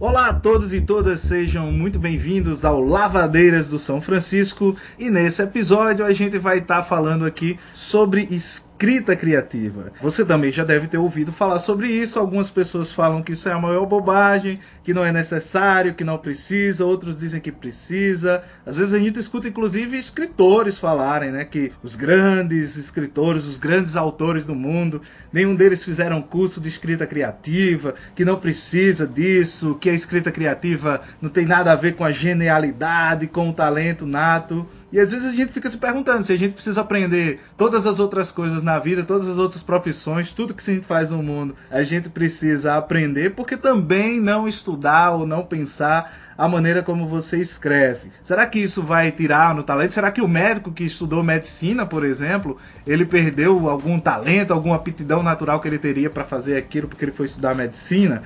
Olá a todos e todas, sejam muito bem-vindos ao Lavadeiras do São Francisco, e nesse episódio a gente vai estar falando aqui sobre escrita criativa. Você também já deve ter ouvido falar sobre isso. Algumas pessoas falam que isso é a maior bobagem, que não é necessário, que não precisa, outros dizem que precisa. Às vezes a gente escuta inclusive escritores falarem, né, que os grandes escritores, os grandes autores do mundo, nenhum deles fizeram curso de escrita criativa, que não precisa disso, que a escrita criativa não tem nada a ver com a genialidade, com o talento nato. E às vezes a gente fica se perguntando se a gente precisa aprender todas as outras coisas na vida, todas as outras profissões, tudo que a gente faz no mundo, a gente precisa aprender, porque também não estudar ou não pensar a maneira como você escreve. Será que isso vai tirar no talento? Será que o médico que estudou medicina, por exemplo, ele perdeu algum talento, alguma aptidão natural que ele teria para fazer aquilo porque ele foi estudar medicina?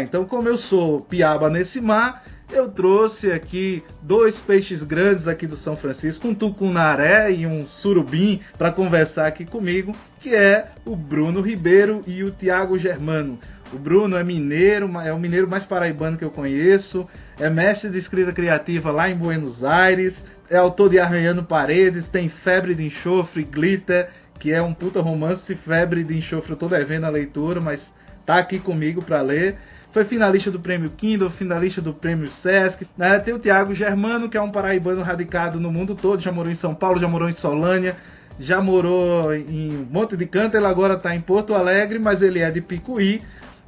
Então, como eu sou piaba nesse mar, eu trouxe aqui dois peixes grandes aqui do São Francisco, um tucunaré e um surubim, para conversar aqui comigo, que é o Bruno Ribeiro e o Tiago Germano. O Bruno é mineiro, é o mineiro mais paraibano que eu conheço, é mestre de escrita criativa lá em Buenos Aires, é autor de Arranhando Paredes, tem Febre de Enxofre, Glitter, que é um puta romance. Febre de Enxofre eu tô devendo a leitura, mas tá aqui comigo para ler. Foi finalista do Prêmio Kindle, finalista do Prêmio Sesc. Tem o Tiago Germano, que é um paraibano radicado no mundo todo, já morou em São Paulo, já morou em Solânia, já morou em Monte de Canto, ele agora está em Porto Alegre, mas ele é de Picuí,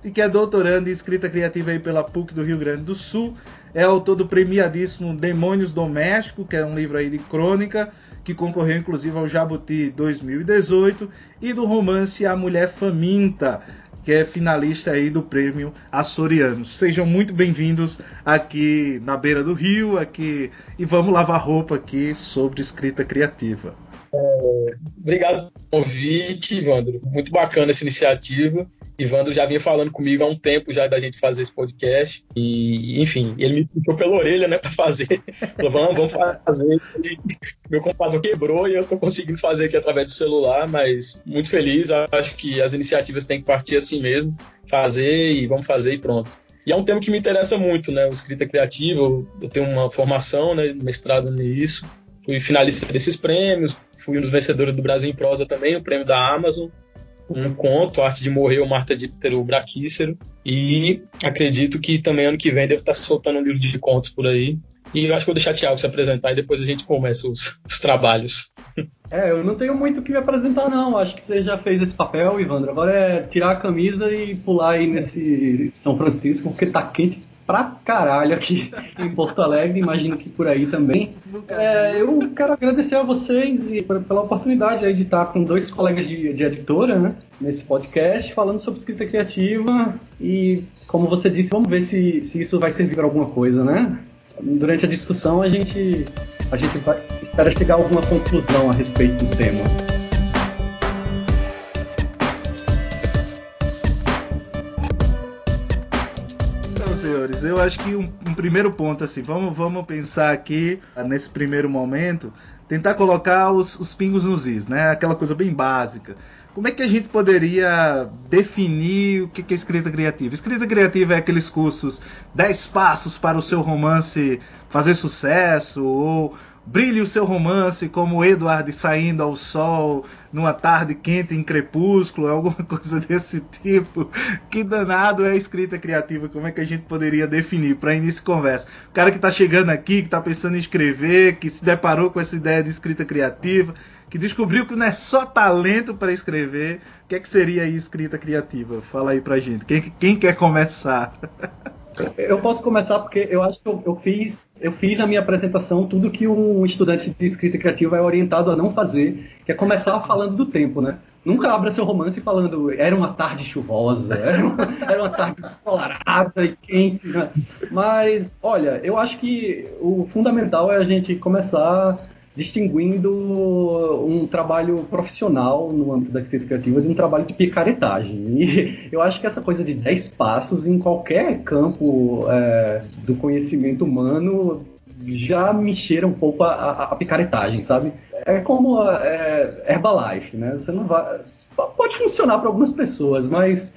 e que é doutorando em escrita criativa aí pela PUC do Rio Grande do Sul. É autor do premiadíssimo Demônios Domésticos, que é um livro aí de crônica, que concorreu inclusive ao Jabuti 2018, e do romance A Mulher Faminta, que é finalista aí do Prêmio Açorianos. Sejam muito bem-vindos aqui na beira do rio, aqui, e vamos lavar roupa aqui sobre escrita criativa. Obrigado pelo convite, Ivandro. Muito bacana essa iniciativa. Ivandro já vinha falando comigo há um tempo já da gente fazer esse podcast. E, enfim, ele me puxou pela orelha, né, para fazer. Falou, vamos fazer. E meu computador quebrou e eu estou conseguindo fazer aqui através do celular, mas muito feliz. Acho que as iniciativas têm que partir assim mesmo. Fazer e vamos fazer e pronto. E é um tema que me interessa muito, né, o escrita criativa. Eu tenho uma formação, né, mestrado nisso. Fui finalista desses prêmios, fui um dos vencedores do Brasil em Prosa também, o prêmio da Amazon, um conto, Arte de Morrer, o Marta Dítero Braquícero, e acredito que também ano que vem devo estar soltando um livro de contos por aí. E eu acho que vou deixar o Thiago se apresentar e depois a gente começa os trabalhos. Eu não tenho muito o que me apresentar não, acho que você já fez esse papel, Ivandro. Agora é tirar a camisa e pular aí nesse São Francisco, porque tá quente pra caralho aqui em Porto Alegre, imagino que por aí também. Eu quero agradecer a vocês e pela oportunidade aí de estar com dois colegas de editora, né, nesse podcast, falando sobre escrita criativa. E, como você disse, vamos ver se isso vai servir para alguma coisa, né? Durante a discussão a gente espera chegar a alguma conclusão a respeito do tema. Senhores, eu acho que um primeiro ponto, assim, vamos pensar aqui, nesse primeiro momento, tentar colocar os pingos nos is, né? Aquela coisa bem básica. Como é que a gente poderia definir o que é escrita criativa? Escrita criativa é aqueles cursos 10 passos para o seu romance fazer sucesso, ou brilhe o seu romance como Edward saindo ao sol numa tarde quente em crepúsculo, alguma coisa desse tipo. Que danado é a escrita criativa? Como é que a gente poderia definir para início de conversa? O cara que está chegando aqui, que está pensando em escrever, que se deparou com essa ideia de escrita criativa, que descobriu que não é só talento para escrever, o que é que seria aí escrita criativa? Fala aí pra gente. Quem quer começar? Eu posso começar porque eu acho que eu fiz na minha apresentação tudo que um estudante de escrita criativa é orientado a não fazer, que é começar falando do tempo, né? Nunca abra seu romance falando era uma tarde chuvosa, era uma tarde ensolarada e quente, né? Mas, olha, eu acho que o fundamental é a gente começar distinguindo um trabalho profissional no âmbito da escrita criativa de um trabalho de picaretagem. E eu acho que essa coisa de 10 passos em qualquer campo do conhecimento humano já me cheira um pouco a picaretagem, sabe? É como Herbalife, né? Você não vai... Pode funcionar para algumas pessoas, mas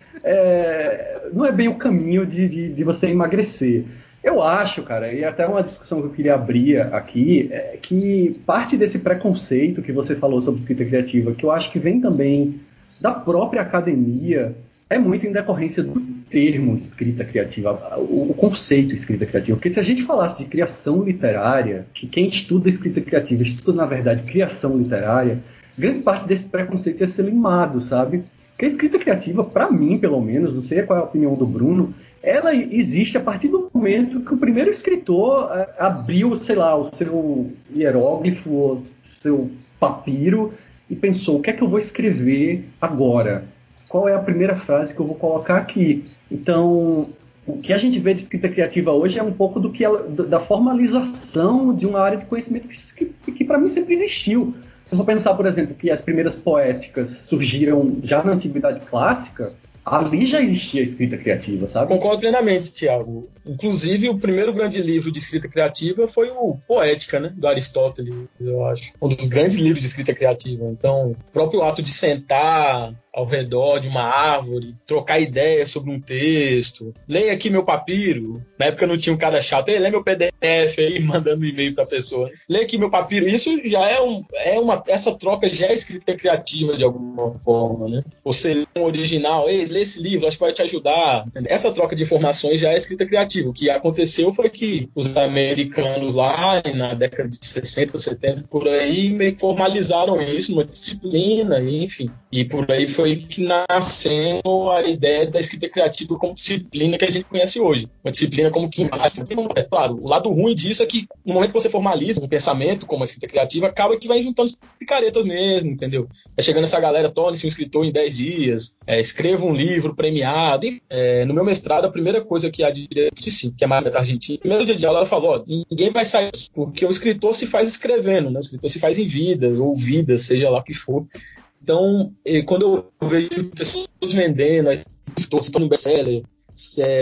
não é bem o caminho de você emagrecer. Eu acho, cara, e até uma discussão que eu queria abrir aqui, que parte desse preconceito que você falou sobre escrita criativa, que eu acho que vem também da própria academia, é muito em decorrência do termo escrita criativa, o conceito escrita criativa. Porque se a gente falasse de criação literária, que quem estuda escrita criativa estuda, na verdade, criação literária, grande parte desse preconceito ia ser limado, sabe? Porque a escrita criativa, para mim, pelo menos, não sei qual é a opinião do Bruno, ela existe a partir do momento que o primeiro escritor abriu, sei lá, o seu hieróglifo, o seu papiro, e pensou, o que é que eu vou escrever agora? Qual é a primeira frase que eu vou colocar aqui? Então, o que a gente vê de escrita criativa hoje é um pouco da formalização de uma área de conhecimento que para mim sempre existiu. Se eu for pensar, por exemplo, que as primeiras poéticas surgiram já na Antiguidade Clássica, ali já existia escrita criativa, sabe? Concordo plenamente, Tiago. Inclusive, o primeiro grande livro de escrita criativa foi o Poética, né, do Aristóteles, eu acho. Um dos grandes livros de escrita criativa. Então, o próprio ato de sentar ao redor de uma árvore, trocar ideias sobre um texto, leia aqui meu papiro. Na época não tinha um cara chato, lê meu PDF aí, mandando e-mail pra pessoa. Leia aqui meu papiro. Isso já essa troca já é escrita criativa de alguma forma, né? Você lê um original, lê esse livro, acho que vai te ajudar. Entendeu? Essa troca de informações já é escrita criativa. O que aconteceu foi que os americanos lá, na década de 60, 70, por aí, meio que formalizaram isso, uma disciplina, enfim. E por aí foi que nasceu a ideia da escrita criativa como disciplina que a gente conhece hoje. Uma disciplina como que, claro, o lado ruim disso é que no momento que você formaliza um pensamento como a escrita criativa, acaba que vai juntando picaretas mesmo, entendeu? Vai chegando essa galera, torne-se um escritor em 10 dias, escreva um livro premiado. No meu mestrado, a primeira coisa que a diretora disse, que é a Maria da Argentina, no primeiro dia de aula ela falou, ninguém vai sair porque o escritor se faz escrevendo, né? O escritor se faz em vida, ou vida, seja lá o que for. Então, quando eu vejo pessoas vendendo, estou citando um best-seller,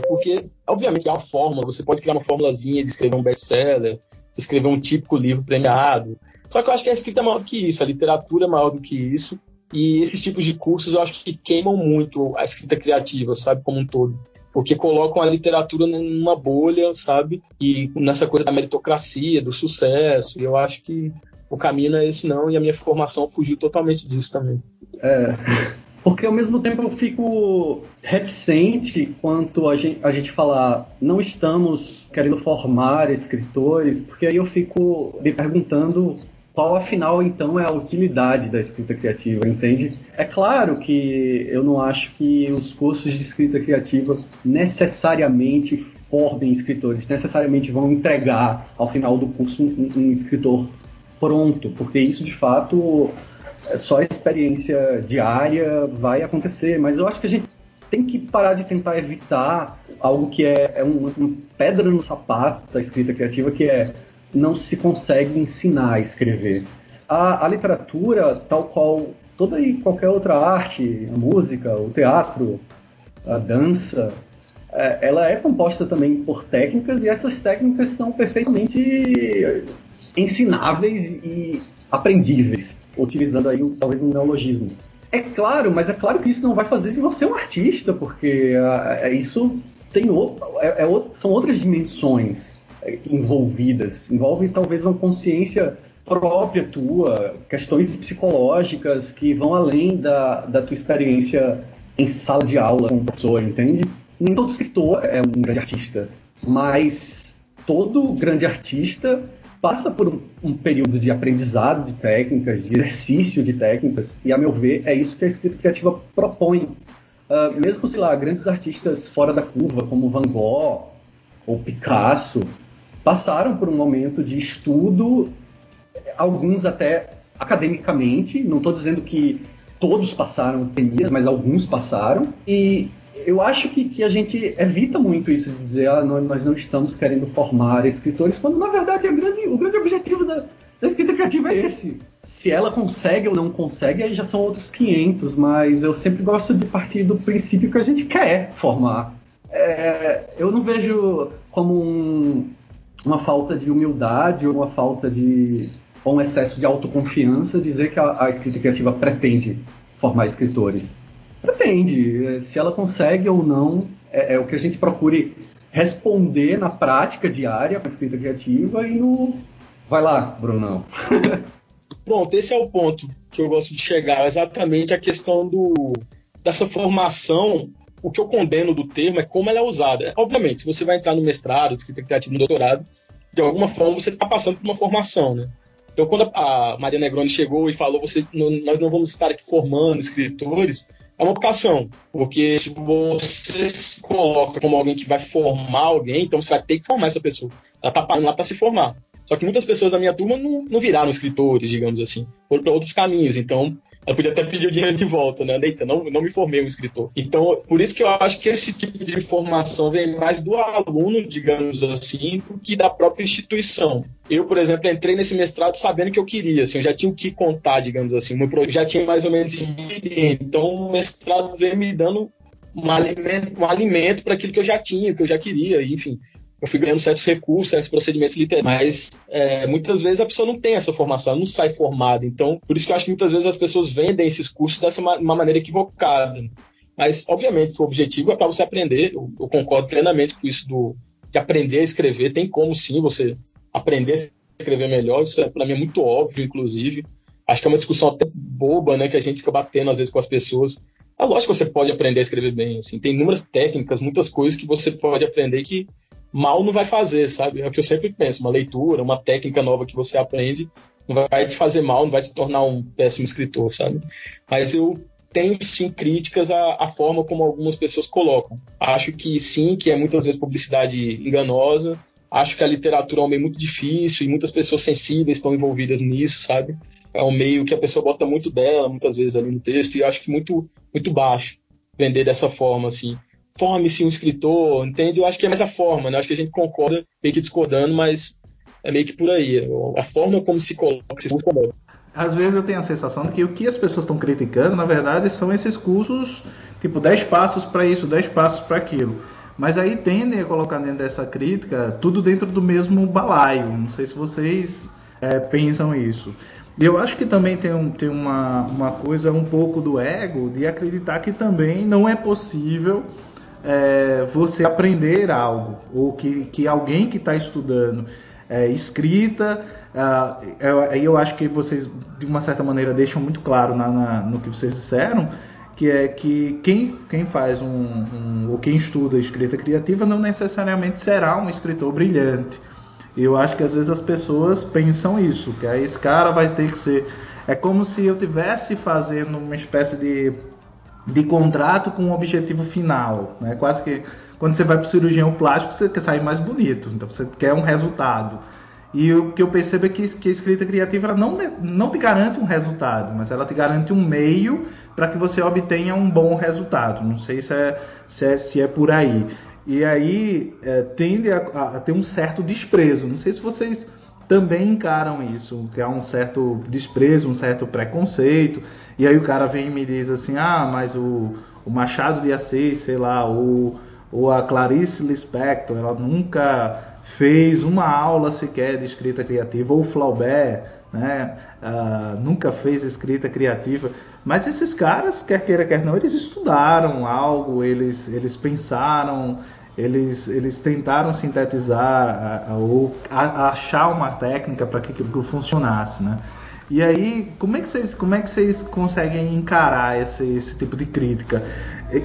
porque, obviamente, há uma fórmula, você pode criar uma formulazinha de escrever um best-seller, escrever um típico livro premiado, só que eu acho que a escrita é maior do que isso, a literatura é maior do que isso, e esses tipos de cursos eu acho que queimam muito a escrita criativa, sabe, como um todo. Porque colocam a literatura numa bolha, sabe, e nessa coisa da meritocracia, do sucesso, e eu acho que o caminho não é esse não, e a minha formação fugiu totalmente disso também. Porque ao mesmo tempo eu fico reticente quanto a gente falar, não estamos querendo formar escritores, porque aí eu fico me perguntando qual afinal então é a utilidade da escrita criativa, entende? É claro que eu não acho que os cursos de escrita criativa necessariamente formem escritores, necessariamente vão entregar ao final do curso um escritor pronto, porque isso de fato só a experiência diária vai acontecer, mas eu acho que a gente tem que parar de tentar evitar algo que é uma pedra no sapato da escrita criativa, que não se consegue ensinar a escrever. A literatura, tal qual toda e qualquer outra arte, a música, o teatro, a dança, ela é composta também por técnicas, e essas técnicas são perfeitamente ensináveis e aprendíveis, utilizando aí talvez um neologismo. É claro, mas é claro que isso não vai fazer de você um artista, porque isso tem são outras dimensões envolvidas. Envolve talvez uma consciência própria tua, questões psicológicas que vão além da tua experiência em sala de aula como professor, entende? Nem todo escritor é um grande artista, mas todo grande artista passa por um período de aprendizado de técnicas, de exercício de técnicas, e, a meu ver, é isso que a escrita criativa propõe. Mesmo, sei lá, grandes artistas fora da curva, como Van Gogh ou Picasso, passaram por um momento de estudo, alguns até academicamente, não estou dizendo que todos passaram, mas alguns passaram, e eu acho que a gente evita muito isso de dizer nós não estamos querendo formar escritores, quando na verdade o grande objetivo da escrita criativa é esse. Se ela consegue ou não consegue, aí já são outros 500, mas eu sempre gosto de partir do princípio que a gente quer formar. Eu não vejo como uma falta de humildade ou uma falta de ou um excesso de autoconfiança dizer que a escrita criativa pretende formar escritores. Pretende. Se ela consegue ou não, é o que a gente procure responder na prática diária com a escrita criativa e no... Vai lá, Brunão. Pronto, esse é o ponto que eu gosto de chegar, exatamente a questão dessa formação. O que eu condeno do termo é como ela é usada. Obviamente, se você vai entrar no mestrado, escrita criativa, no doutorado, de alguma forma você está passando por uma formação, né? Então, quando a Maria Negroni chegou e falou nós não vamos estar aqui formando escritores, é uma vocação, porque se você se coloca como alguém que vai formar alguém, então você vai ter que formar essa pessoa. Ela está parando lá para se formar. Só que muitas pessoas da minha turma não viraram escritores, digamos assim. Foram para outros caminhos. Então, ela podia até pedir o dinheiro de volta, né? Não me formei um escritor. Então, por isso que eu acho que esse tipo de formação vem mais do aluno, digamos assim, do que da própria instituição. Eu, por exemplo, entrei nesse mestrado sabendo que eu queria, assim, eu já tinha o que contar, digamos assim. O meu projeto já tinha mais ou menos experiência. Então, o mestrado veio me dando um alimento para aquilo que eu já tinha, que eu já queria, enfim. Eu fui ganhando certos recursos, certos procedimentos literários, mas muitas vezes a pessoa não tem essa formação, ela não sai formada. Então, por isso que eu acho que muitas vezes as pessoas vendem esses cursos dessa uma maneira equivocada. Mas, obviamente, o objetivo é para você aprender. Eu concordo plenamente com isso de aprender a escrever. Tem como, sim, você aprender a escrever melhor. Isso, para mim, é muito óbvio, inclusive. Acho que é uma discussão até boba, né, que a gente fica batendo, às vezes, com as pessoas. É lógico que você pode aprender a escrever bem. Assim. Tem inúmeras técnicas, muitas coisas que você pode aprender que mal não vai fazer, sabe? É o que eu sempre penso, uma leitura, uma técnica nova que você aprende não vai te fazer mal, não vai te tornar um péssimo escritor, sabe? Mas eu tenho sim críticas à forma como algumas pessoas colocam. Acho que sim, que é muitas vezes publicidade enganosa, acho que a literatura é um meio muito difícil e muitas pessoas sensíveis estão envolvidas nisso, sabe? É um meio que a pessoa bota muito dela, muitas vezes ali no texto, e acho que muito, muito baixo vender dessa forma, assim. Forme-se um escritor, entende? Eu acho que é mais a forma, né? Acho que a gente concorda, meio que discordando, mas é meio que por aí. A forma como se coloca, se coloca. Às vezes eu tenho a sensação de que o que as pessoas estão criticando, na verdade, são esses cursos, tipo, 10 passos para isso, 10 passos para aquilo. Mas aí tendem a colocar dentro dessa crítica tudo dentro do mesmo balaio. Não sei se vocês pensam isso. E eu acho que também tem uma coisa um pouco do ego de acreditar que também não é possível você aprender algo, ou que alguém que está estudando escrita, eu acho que vocês de uma certa maneira deixam muito claro no que vocês disseram, que é que quem faz ou quem estuda escrita criativa não necessariamente será um escritor brilhante. Eu acho que às vezes as pessoas pensam isso, que aí esse cara vai ter que ser... É como se eu estivesse fazendo uma espécie de contrato com um objetivo final, né? Quase que quando você vai para o cirurgião plástico, você quer sair mais bonito, então você quer um resultado. E o que eu percebo é que a escrita criativa ela não te garante um resultado, mas ela te garante um meio para que você obtenha um bom resultado. Não sei se é por aí. E aí tende a ter um certo desprezo. Não sei se vocês também encaram isso, que há um certo desprezo, um certo preconceito. E aí o cara vem e me diz assim, mas o Machado de Assis, sei lá, ou a Clarice Lispector, ela nunca fez uma aula sequer de escrita criativa, ou o Flaubert, né, nunca fez escrita criativa. Mas esses caras, quer queira, quer não, eles estudaram algo, eles pensaram, eles tentaram sintetizar ou achar uma técnica para que aquilo funcionasse, né? E aí, como é que vocês conseguem encarar esse tipo de crítica?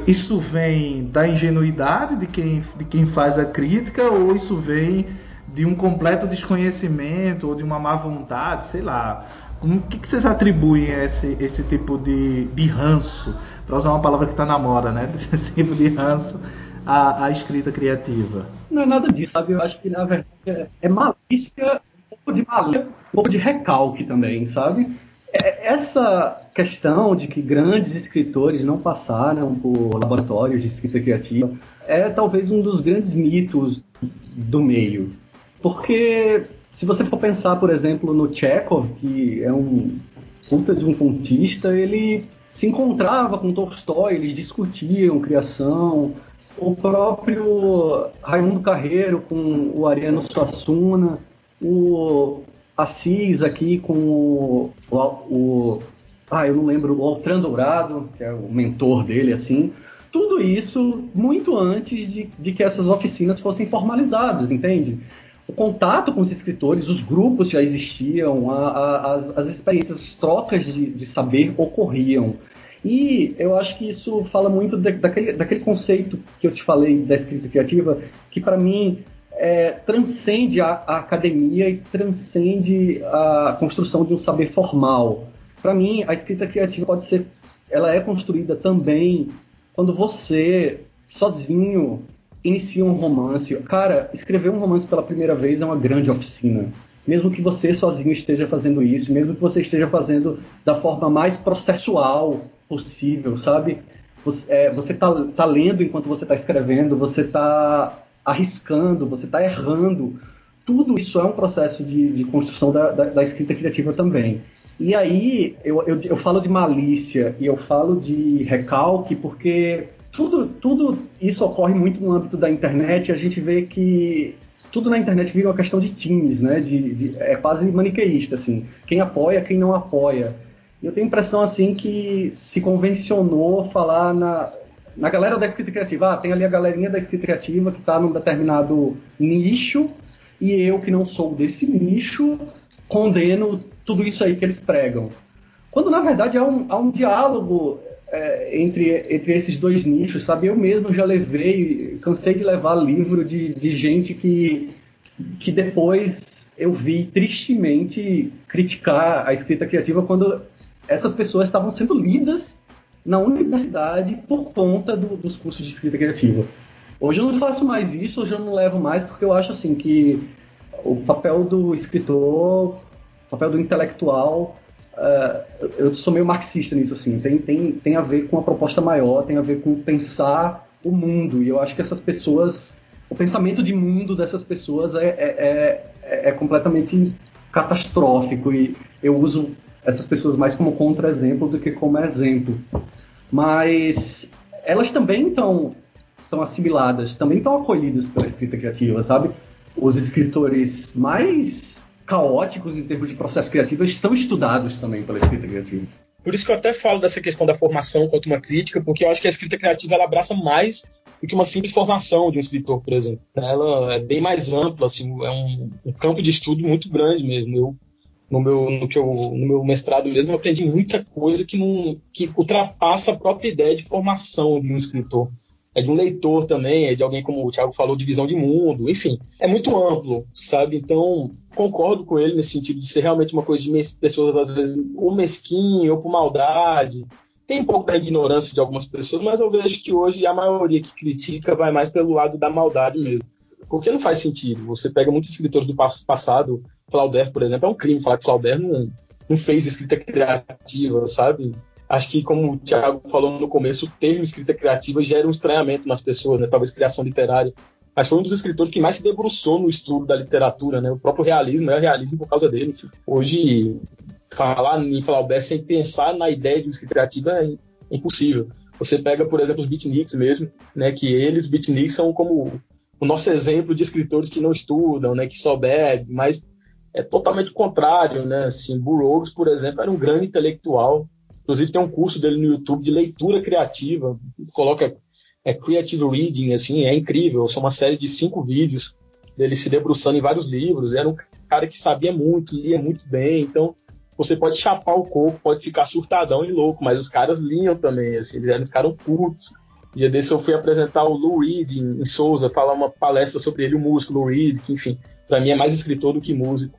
Isso vem da ingenuidade de quem faz a crítica, ou isso vem de um completo desconhecimento ou de uma má vontade, sei lá? O que vocês atribuem a esse tipo de ranço, para usar uma palavra que está na moda, né? Esse tipo de ranço à escrita criativa? Não é nada disso, sabe? Eu acho que, na verdade, é malícia, um pouco de malícia, um pouco de recalque também, sabe? Essa questão de que grandes escritores não passaram por laboratórios de escrita criativa é talvez um dos grandes mitos do meio. Porque se você for pensar, por exemplo, no Chekhov, que é um puta de um contista, ele se encontrava com Tolstói, eles discutiam criação. O próprio Raimundo Carreiro com o Ariano Suassuna, o Assis aqui com eu não lembro, o Altran Dourado, que é o mentor dele, assim. Tudo isso muito antes de que essas oficinas fossem formalizadas, entende? O contato com os escritores, os grupos já existiam, as experiências, as trocas de saber ocorriam. E eu acho que isso fala muito daquele conceito que eu te falei da escrita criativa, que para mim transcende a academia e transcende a construção de um saber formal. Para mim, a escrita criativa ela é construída também quando você, sozinho, inicia um romance. Cara, escrever um romance pela primeira vez é uma grande oficina. Mesmo que você sozinho esteja fazendo isso, mesmo que você esteja fazendo da forma mais processual possível, sabe? Você tá lendo enquanto você está escrevendo, você está arriscando, você está errando. Tudo isso é um processo de construção da escrita criativa também. E aí, eu falo de malícia e eu falo de recalque porque tudo isso ocorre muito no âmbito da internet e a gente vê que tudo na internet vira uma questão de times, né? É quase maniqueísta, assim. Quem apoia, quem não apoia. E eu tenho a impressão, assim, que se convencionou falar na galera da escrita criativa. Tem ali a galerinha da escrita criativa que está num determinado nicho e eu, que não sou desse nicho, condeno tudo isso aí que eles pregam. Quando, na verdade, há um diálogo entre esses dois nichos, sabe? Eu mesmo já cansei de levar livro de gente que depois eu vi tristemente criticar a escrita criativa quando essas pessoas estavam sendo lidas na universidade por conta dos cursos de escrita criativa. Hoje eu não faço mais isso, hoje eu não levo mais, porque eu acho assim que o papel do escritor, o papel do intelectual, eu sou meio marxista nisso, assim, tem a ver com a proposta maior, tem a ver com pensar o mundo, e eu acho que essas pessoas, o pensamento de mundo dessas pessoas é completamente catastrófico, e eu uso essas pessoas mais como contra-exemplo do que como exemplo. Mas elas também estão assimiladas, também estão acolhidas pela escrita criativa, sabe? Os escritores mais caóticos em termos de processo criativo são estudados também pela escrita criativa. Por isso que eu até falo dessa questão da formação quanto uma crítica, porque eu acho que a escrita criativa ela abraça mais do que uma simples formação de um escritor, por exemplo. Ela é bem mais ampla, assim, é um campo de estudo muito grande mesmo. No meu mestrado mesmo, eu aprendi muita coisa que ultrapassa a própria ideia de formação de um escritor. É de um leitor também, é de alguém, como o Thiago falou, de visão de mundo, enfim. É muito amplo, sabe? Então, concordo com ele nesse sentido de ser realmente uma coisa de pessoas, às vezes, ou mesquinho, ou por maldade. Tem um pouco da ignorância de algumas pessoas, mas eu vejo que hoje a maioria que critica vai mais pelo lado da maldade mesmo. Porque não faz sentido. Você pega muitos escritores do passado, Flaubert, por exemplo, é um crime falar que Flaubert não fez escrita criativa, sabe? Acho que, como o Thiago falou no começo, o termo escrita criativa gera um estranhamento nas pessoas, né? Talvez criação literária. Mas foi um dos escritores que mais se debruçou no estudo da literatura, né? O próprio realismo é realismo por causa dele. Hoje, falar em Flaubert sem pensar na ideia de escrita criativa é impossível. Você pega, por exemplo, os beatniks mesmo, né? Que os beatniks, são como o nosso exemplo de escritores que não estudam, né? Que só bebem, mas é totalmente o contrário, né? Assim, Burroughs, por exemplo, era um grande intelectual. Inclusive tem um curso dele no YouTube de leitura criativa, coloca Creative Reading, assim, é incrível, são uma série de 5 vídeos dele se debruçando em vários livros, era um cara que sabia muito, lia muito bem, então você pode chapar o coco, pode ficar surtadão e louco, mas os caras liam também, assim, eles ficaram putos. Dia desse eu fui apresentar o Lou Reed em Souza, falar uma palestra sobre ele, o músico Lou Reed, que enfim, para mim é mais escritor do que músico,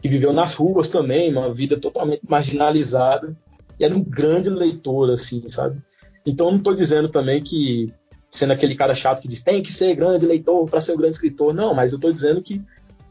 que viveu nas ruas também, uma vida totalmente marginalizada, e era um grande leitor, assim, sabe? Então eu não estou dizendo também que, sendo aquele cara chato que diz tem que ser grande leitor para ser um grande escritor, não, mas eu estou dizendo que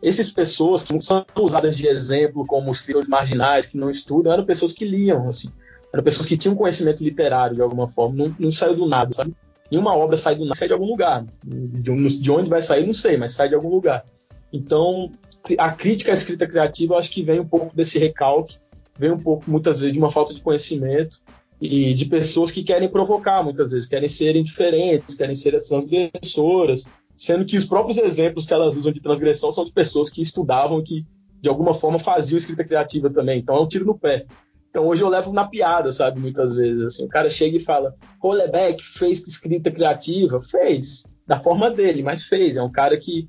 essas pessoas que são usadas de exemplo como escritores marginais, que não estudam, eram pessoas que liam, assim, eram pessoas que tinham conhecimento literário de alguma forma, não saiu do nada, sabe? Nenhuma obra sai do nada, sai de algum lugar. De onde vai sair, não sei, mas sai de algum lugar. Então, a crítica à escrita criativa, eu acho que vem um pouco desse recalque, vem um pouco, muitas vezes, de uma falta de conhecimento e de pessoas que querem provocar, muitas vezes, querem serem diferentes, querem ser as transgressoras, sendo que os próprios exemplos que elas usam de transgressão são de pessoas que estudavam, que de alguma forma, faziam escrita criativa também. Então é um tiro no pé. Então hoje eu levo na piada, sabe, muitas vezes. Assim, o cara chega e fala, Houellebecq fez escrita criativa? Fez, da forma dele, mas fez. É um cara que...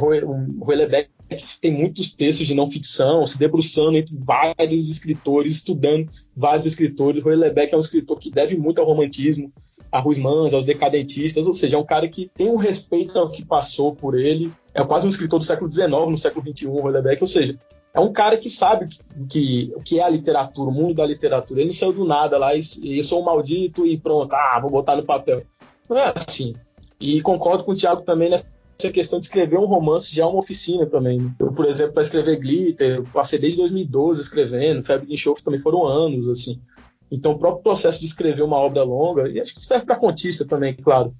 o Houellebecq tem muitos textos de não ficção, se debruçando entre vários escritores, estudando vários escritores. O Houellebecq é um escritor que deve muito ao romantismo, a Huysmans, aos decadentistas, ou seja, é um cara que tem um respeito ao que passou por ele, é quase um escritor do século XIX, no século XXI, o Houellebecq, ou seja, é um cara que sabe o que é a literatura, o mundo da literatura. Ele não saiu do nada lá e eu sou um maldito e pronto, vou botar no papel. Não é assim. E concordo com o Thiago também nessa questão de escrever um romance já é uma oficina também. Eu, por exemplo, para escrever Glitter, eu passei desde 2012 escrevendo, Febre de Enxofre também foram anos, assim. Então, o próprio processo de escrever uma obra longa, e acho que serve para contista também, claro,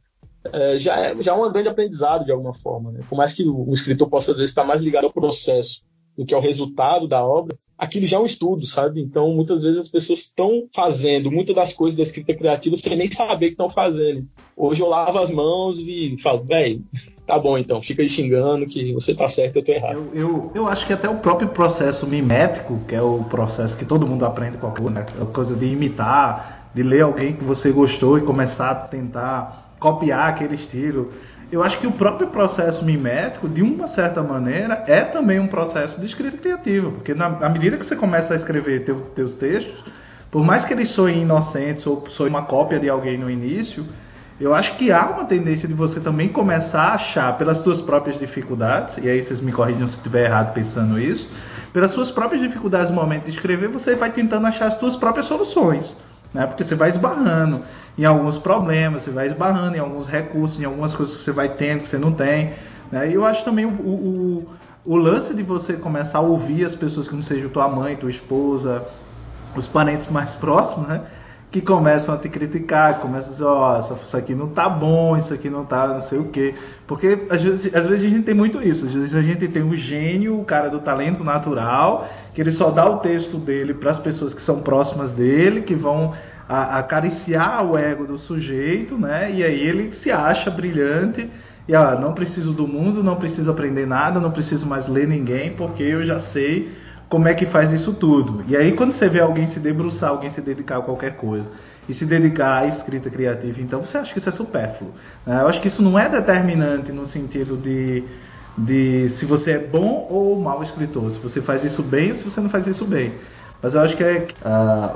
já é um grande aprendizado de alguma forma, né? Por mais que o escritor possa, às vezes, estar mais ligado ao processo do que ao resultado da obra, aquilo já é um estudo, sabe? Então, muitas vezes as pessoas estão fazendo muitas das coisas da escrita criativa sem nem saber que estão fazendo. Hoje eu lavo as mãos e falo, tá bom então, fica aí xingando que você tá certo, eu tô errado. Eu acho que até o próprio processo mimético, que é o processo que todo mundo aprende com a coisa, né? A coisa de imitar, de ler alguém que você gostou e começar a tentar copiar aquele estilo. Eu acho que o próprio processo mimético, de uma certa maneira, é também um processo de escrita criativa, porque à medida que você começa a escrever teus textos, por mais que eles soem inocentes ou soem uma cópia de alguém no início, eu acho que há uma tendência de você também começar a achar, pelas suas próprias dificuldades, e aí vocês me corrigem se eu estiver errado pensando isso, pelas suas próprias dificuldades no momento de escrever, você vai tentando achar as suas próprias soluções, né? Porque você vai esbarrando em alguns problemas, você vai esbarrando em alguns recursos, em algumas coisas que você vai tendo, que você não tem, né? E eu acho também o lance de você começar a ouvir as pessoas que não sejam tua mãe, tua esposa, os parentes mais próximos, né? Que começam a te criticar, começam a dizer, isso aqui não tá bom, isso aqui não tá não sei o quê. Porque às vezes a gente tem muito isso, às vezes a gente tem o gênio, o cara do talento natural, que ele só dá o texto dele para as pessoas que são próximas dele, que vão acariciar o ego do sujeito, né? E aí ele se acha brilhante e não preciso do mundo, não preciso aprender nada, não preciso mais ler ninguém, porque eu já sei como é que faz isso tudo. E aí quando você vê alguém se debruçar, alguém se dedicar a qualquer coisa e se dedicar à escrita criativa, então você acha que isso é supérfluo, né? Eu acho que isso não é determinante no sentido de se você é bom ou mau escritor, se você faz isso bem ou se você não faz isso bem. Mas eu acho que é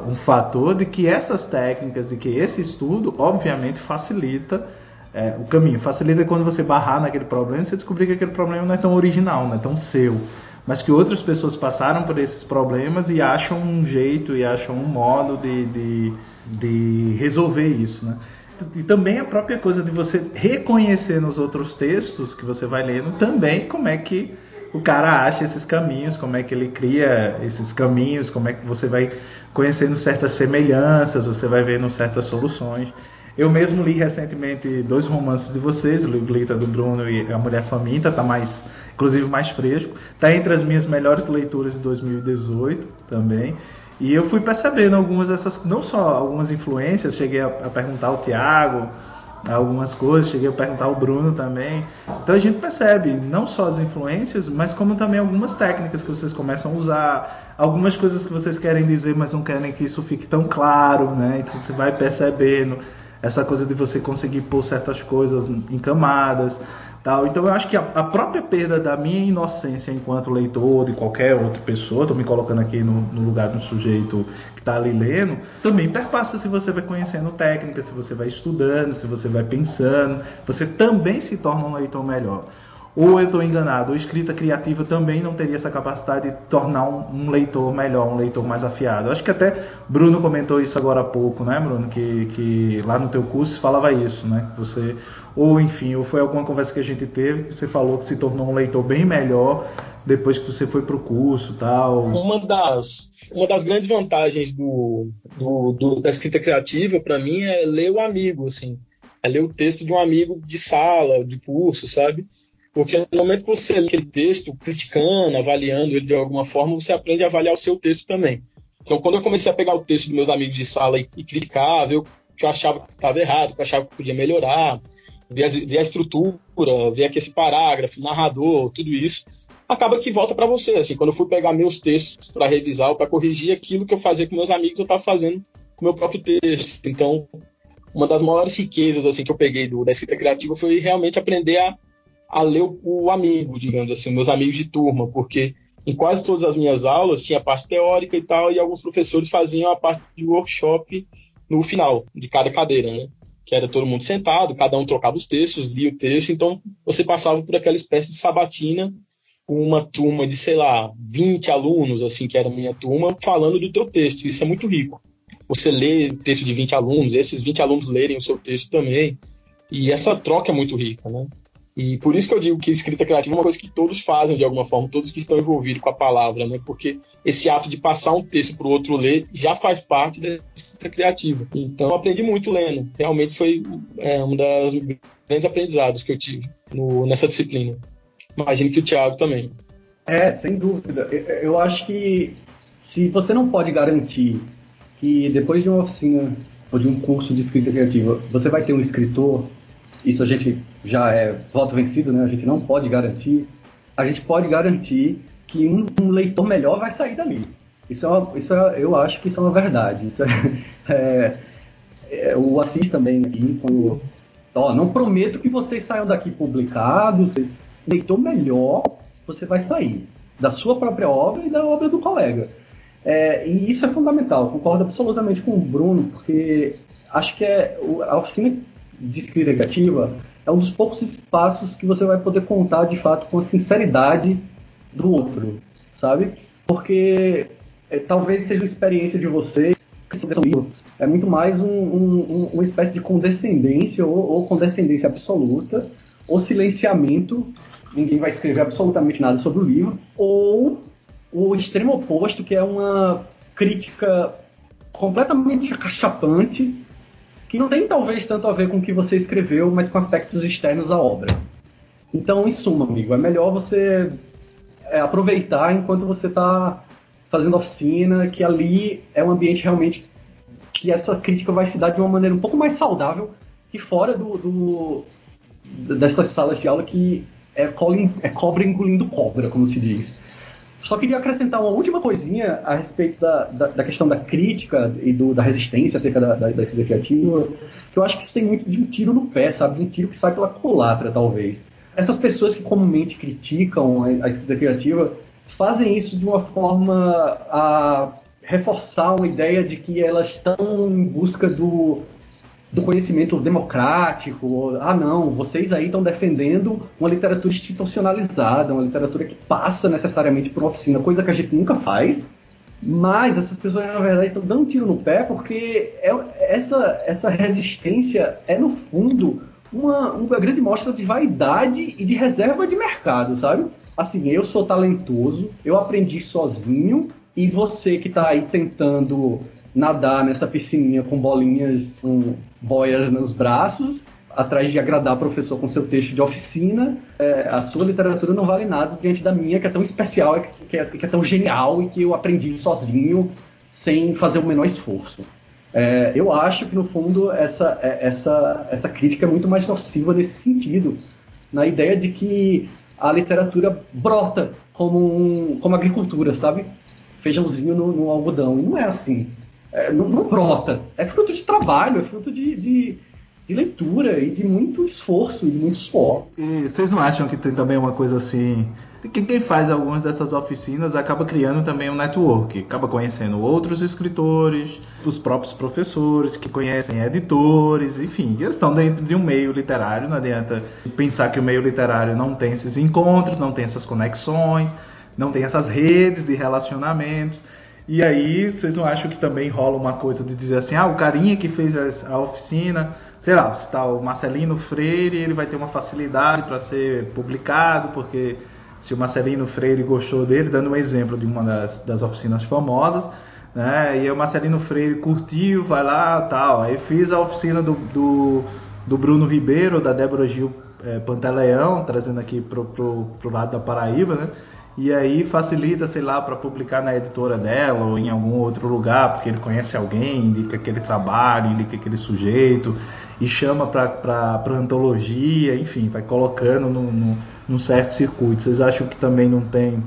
um fator de que essas técnicas, de que esse estudo, obviamente, facilita o caminho. Facilita quando você barrar naquele problema e você descobrir que aquele problema não é tão original, não é tão seu. Mas que outras pessoas passaram por esses problemas e acham um jeito e acham um modo de resolver isso, né? E também a própria coisa de você reconhecer nos outros textos que você vai lendo também como é que o cara acha esses caminhos, como é que ele cria esses caminhos, como é que você vai conhecendo certas semelhanças, você vai vendo certas soluções. Eu mesmo li recentemente 2 romances de vocês, o Glitter do Bruno e A Mulher Faminta, está inclusive mais fresco, está entre as minhas melhores leituras de 2018 também. E eu fui percebendo algumas dessas, não só algumas influências, cheguei a perguntar ao Thiago algumas coisas, cheguei a perguntar ao Bruno também. Então a gente percebe não só as influências, mas como também algumas técnicas que vocês começam a usar, algumas coisas que vocês querem dizer, mas não querem que isso fique tão claro, né? Então você vai percebendo essa coisa de você conseguir pôr certas coisas em camadas, tal. Então eu acho que a própria perda da minha inocência enquanto leitor, de qualquer outra pessoa, estou me colocando aqui no lugar de um sujeito que está ali lendo, também perpassa se você vai conhecendo técnicas, se você vai estudando, se você vai pensando, você também se torna um leitor melhor. Ou eu estou enganado, a escrita criativa também não teria essa capacidade de tornar um leitor melhor, um leitor mais afiado. Acho que até Bruno comentou isso agora há pouco, né, Bruno? Que lá no teu curso falava isso, né? Que você, ou enfim, ou foi alguma conversa que a gente teve, que você falou que se tornou um leitor bem melhor depois que você foi para o curso e tal. Uma das grandes vantagens da escrita criativa, para mim, é ler o amigo, assim. É ler o texto de um amigo de sala, de curso, sabe? Porque no momento que você lê aquele texto, criticando, avaliando ele de alguma forma, você aprende a avaliar o seu texto também. Então, quando eu comecei a pegar o texto dos meus amigos de sala e criticar, ver o que eu achava que estava errado, o que eu achava que podia melhorar, ver a estrutura, ver aqui esse parágrafo, narrador, tudo isso, acaba que volta para você. Assim, quando eu fui pegar meus textos para revisar ou para corrigir aquilo que eu fazia com meus amigos, eu estava fazendo com o meu próprio texto. Então, uma das maiores riquezas assim, que eu peguei da escrita criativa foi realmente aprender a ler o amigo, digamos assim, meus amigos de turma, porque em quase todas as minhas aulas tinha a parte teórica e tal, e alguns professores faziam a parte de workshop no final de cada cadeira, né? Que era todo mundo sentado, cada um trocava os textos, lia o texto, então você passava por aquela espécie de sabatina com uma turma de, sei lá, 20 alunos, assim, que era a minha turma, falando do teu texto. Isso é muito rico. Você lê o texto de 20 alunos, esses 20 alunos lerem o seu texto também, e essa troca é muito rica, né? E por isso que eu digo que escrita criativa é uma coisa que todos fazem de alguma forma, todos que estão envolvidos com a palavra, né? Porque esse ato de passar um texto para o outro ler já faz parte da escrita criativa. Então eu aprendi muito lendo. Realmente foi um dos grandes aprendizados que eu tive nessa disciplina. Imagino que o Thiago também. Sem dúvida. Eu acho que se você não pode garantir que depois de uma oficina ou de um curso de escrita criativa você vai ter um escritor, isso a gente já é voto vencido, né? A gente não pode garantir. A gente pode garantir que um leitor melhor vai sair dali. Eu acho que isso é uma verdade. O Assis também aqui, não prometo que vocês saiam daqui publicados. Leitor melhor você vai sair da sua própria obra e da obra do colega. E isso é fundamental. Concordo absolutamente com o Bruno, porque acho que a oficina de escrita criativa é um dos poucos espaços que você vai poder contar de fato com a sinceridade do outro, sabe? Porque talvez seja a experiência de vocês, é muito mais uma espécie de condescendência ou condescendência absoluta, ou silenciamento, ninguém vai escrever absolutamente nada sobre o livro, ou o extremo oposto, que é uma crítica completamente acachapante, que não tem talvez tanto a ver com o que você escreveu, mas com aspectos externos à obra. Então, em suma, amigo, é melhor você aproveitar enquanto você está fazendo oficina, que ali é um ambiente realmente que essa crítica vai se dar de uma maneira um pouco mais saudável que fora dessas salas de aula que é cobra engolindo cobra, como se diz. Só queria acrescentar uma última coisinha a respeito da questão da crítica e da resistência acerca da escrita criativa, que eu acho que isso tem muito de um tiro no pé, sabe? De um tiro que sai pela culatra, talvez. Essas pessoas que comumente criticam a escrita criativa fazem isso de uma forma a reforçar uma ideia de que elas estão em busca do conhecimento democrático. Não, vocês aí estão defendendo uma literatura institucionalizada, uma literatura que passa necessariamente por uma oficina, coisa que a gente nunca faz, mas essas pessoas, na verdade, estão dando um tiro no pé porque essa resistência é, no fundo, uma grande mostra de vaidade e de reserva de mercado, sabe? Assim, eu sou talentoso, eu aprendi sozinho, e você que está aí tentando nadar nessa piscininha com bolinhas, com boias nos braços, atrás de agradar o professor com seu texto de oficina, a sua literatura não vale nada diante da minha, que é tão especial, que é tão genial e que eu aprendi sozinho, sem fazer o menor esforço. Eu acho que, no fundo, essa crítica é muito mais nociva nesse sentido, na ideia de que a literatura brota como agricultura, sabe? Feijãozinho no algodão, e não é assim. Não brota. É fruto de trabalho, é fruto de leitura e de muito esforço e de muito suor. E vocês não acham que tem também uma coisa assim... que quem faz algumas dessas oficinas acaba criando também um network, acaba conhecendo outros escritores, os próprios professores que conhecem editores, enfim, eles estão dentro de um meio literário, não adianta pensar que o meio literário não tem esses encontros, não tem essas conexões, não tem essas redes de relacionamentos. E aí, vocês não acham que também rola uma coisa de dizer assim, o carinha que fez a oficina, sei lá, se tá o Marcelino Freire, ele vai ter uma facilidade para ser publicado, porque se o Marcelino Freire gostou dele, dando um exemplo de uma das oficinas famosas, né, e o Marcelino Freire curtiu, vai lá, tal. Aí fiz a oficina do Bruno Ribeiro, da Débora Gil Pantaleão, trazendo aqui pro lado da Paraíba, né? E aí facilita, sei lá, para publicar na editora dela ou em algum outro lugar, porque ele conhece alguém, indica aquele trabalho, indica aquele sujeito e chama para antologia, enfim, vai colocando num certo circuito. Vocês acham que também não tem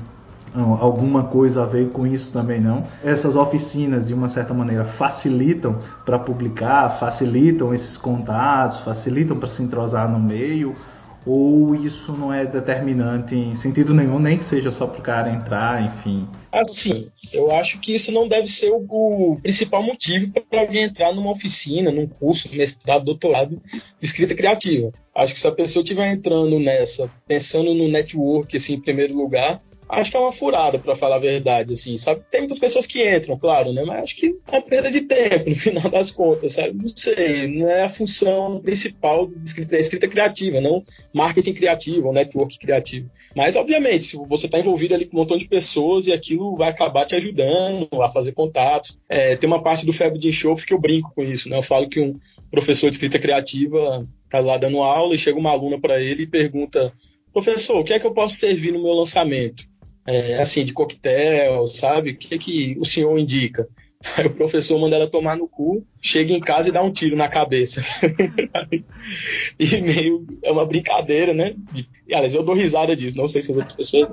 alguma coisa a ver com isso também, não? Essas oficinas, de uma certa maneira, facilitam para publicar, facilitam esses contatos, facilitam para se entrosar no meio, ou isso não é determinante em sentido nenhum, nem que seja só para o cara entrar, enfim? Assim, eu acho que isso não deve ser o principal motivo para alguém entrar numa oficina, num curso, mestrado, doutorado de escrita criativa. Acho que se a pessoa estiver entrando nessa, pensando no network, assim, em primeiro lugar, acho que é uma furada, para falar a verdade, assim, sabe? Tem muitas pessoas que entram, claro, né? Mas acho que é uma perda de tempo, no final das contas, sabe? Não sei, não é a função principal da escrita criativa, não marketing criativo ou network criativo. Mas, obviamente, se você está envolvido ali com um montão de pessoas e aquilo vai acabar te ajudando a fazer contatos. Tem uma parte do Febre de Enxofre que eu brinco com isso, né? Eu falo que um professor de escrita criativa está lá dando aula e chega uma aluna para ele e pergunta: professor, o que é que eu posso servir no meu lançamento? Assim, de coquetel, sabe? O que o senhor indica? Aí o professor manda ela tomar no cu, chega em casa e dá um tiro na cabeça. E meio é uma brincadeira, né? E, aliás, eu dou risada disso, não sei se as outras pessoas...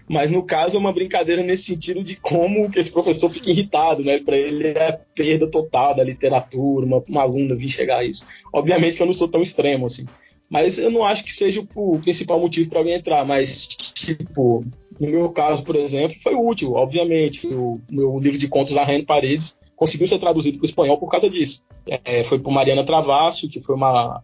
Mas no caso é uma brincadeira nesse sentido de como que esse professor fica irritado, né? Para ele é a perda total da literatura, uma aluna vir chegar a isso. Obviamente que eu não sou tão extremo assim. Mas eu não acho que seja o principal motivo para alguém entrar. Mas, tipo, no meu caso, por exemplo, foi útil, obviamente. O meu livro de contos Arranhando Paredes conseguiu ser traduzido para o espanhol por causa disso. Foi por Mariana Travassos, que foi uma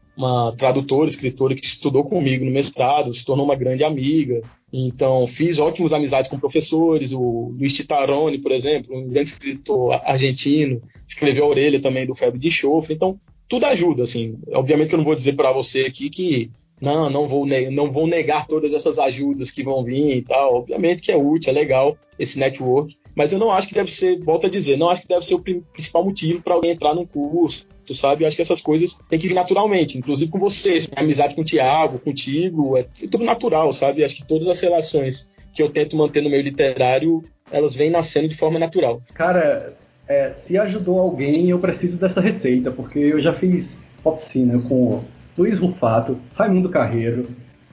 tradutora, escritora que estudou comigo no mestrado, se tornou uma grande amiga. Então, fiz ótimas amizades com professores. O Luiz Titaroni, por exemplo, um grande escritor argentino, escreveu A Orelha também do Febre de Enxofre. Então, tudo ajuda, assim. Obviamente que eu não vou dizer para você aqui que não vou negar todas essas ajudas que vão vir e tal. Obviamente que é útil, é legal esse network, mas eu não acho que deve ser, volto a dizer, não acho que deve ser o principal motivo para alguém entrar num curso, tu sabe? Eu acho que essas coisas têm que vir naturalmente, inclusive com vocês. Minha amizade com o Thiago, contigo, é tudo natural, sabe? Eu acho que todas as relações que eu tento manter no meio literário, elas vêm nascendo de forma natural. Cara, se ajudou alguém, eu preciso dessa receita, porque eu já fiz oficina com Luiz Rufato, Raimundo Carreiro,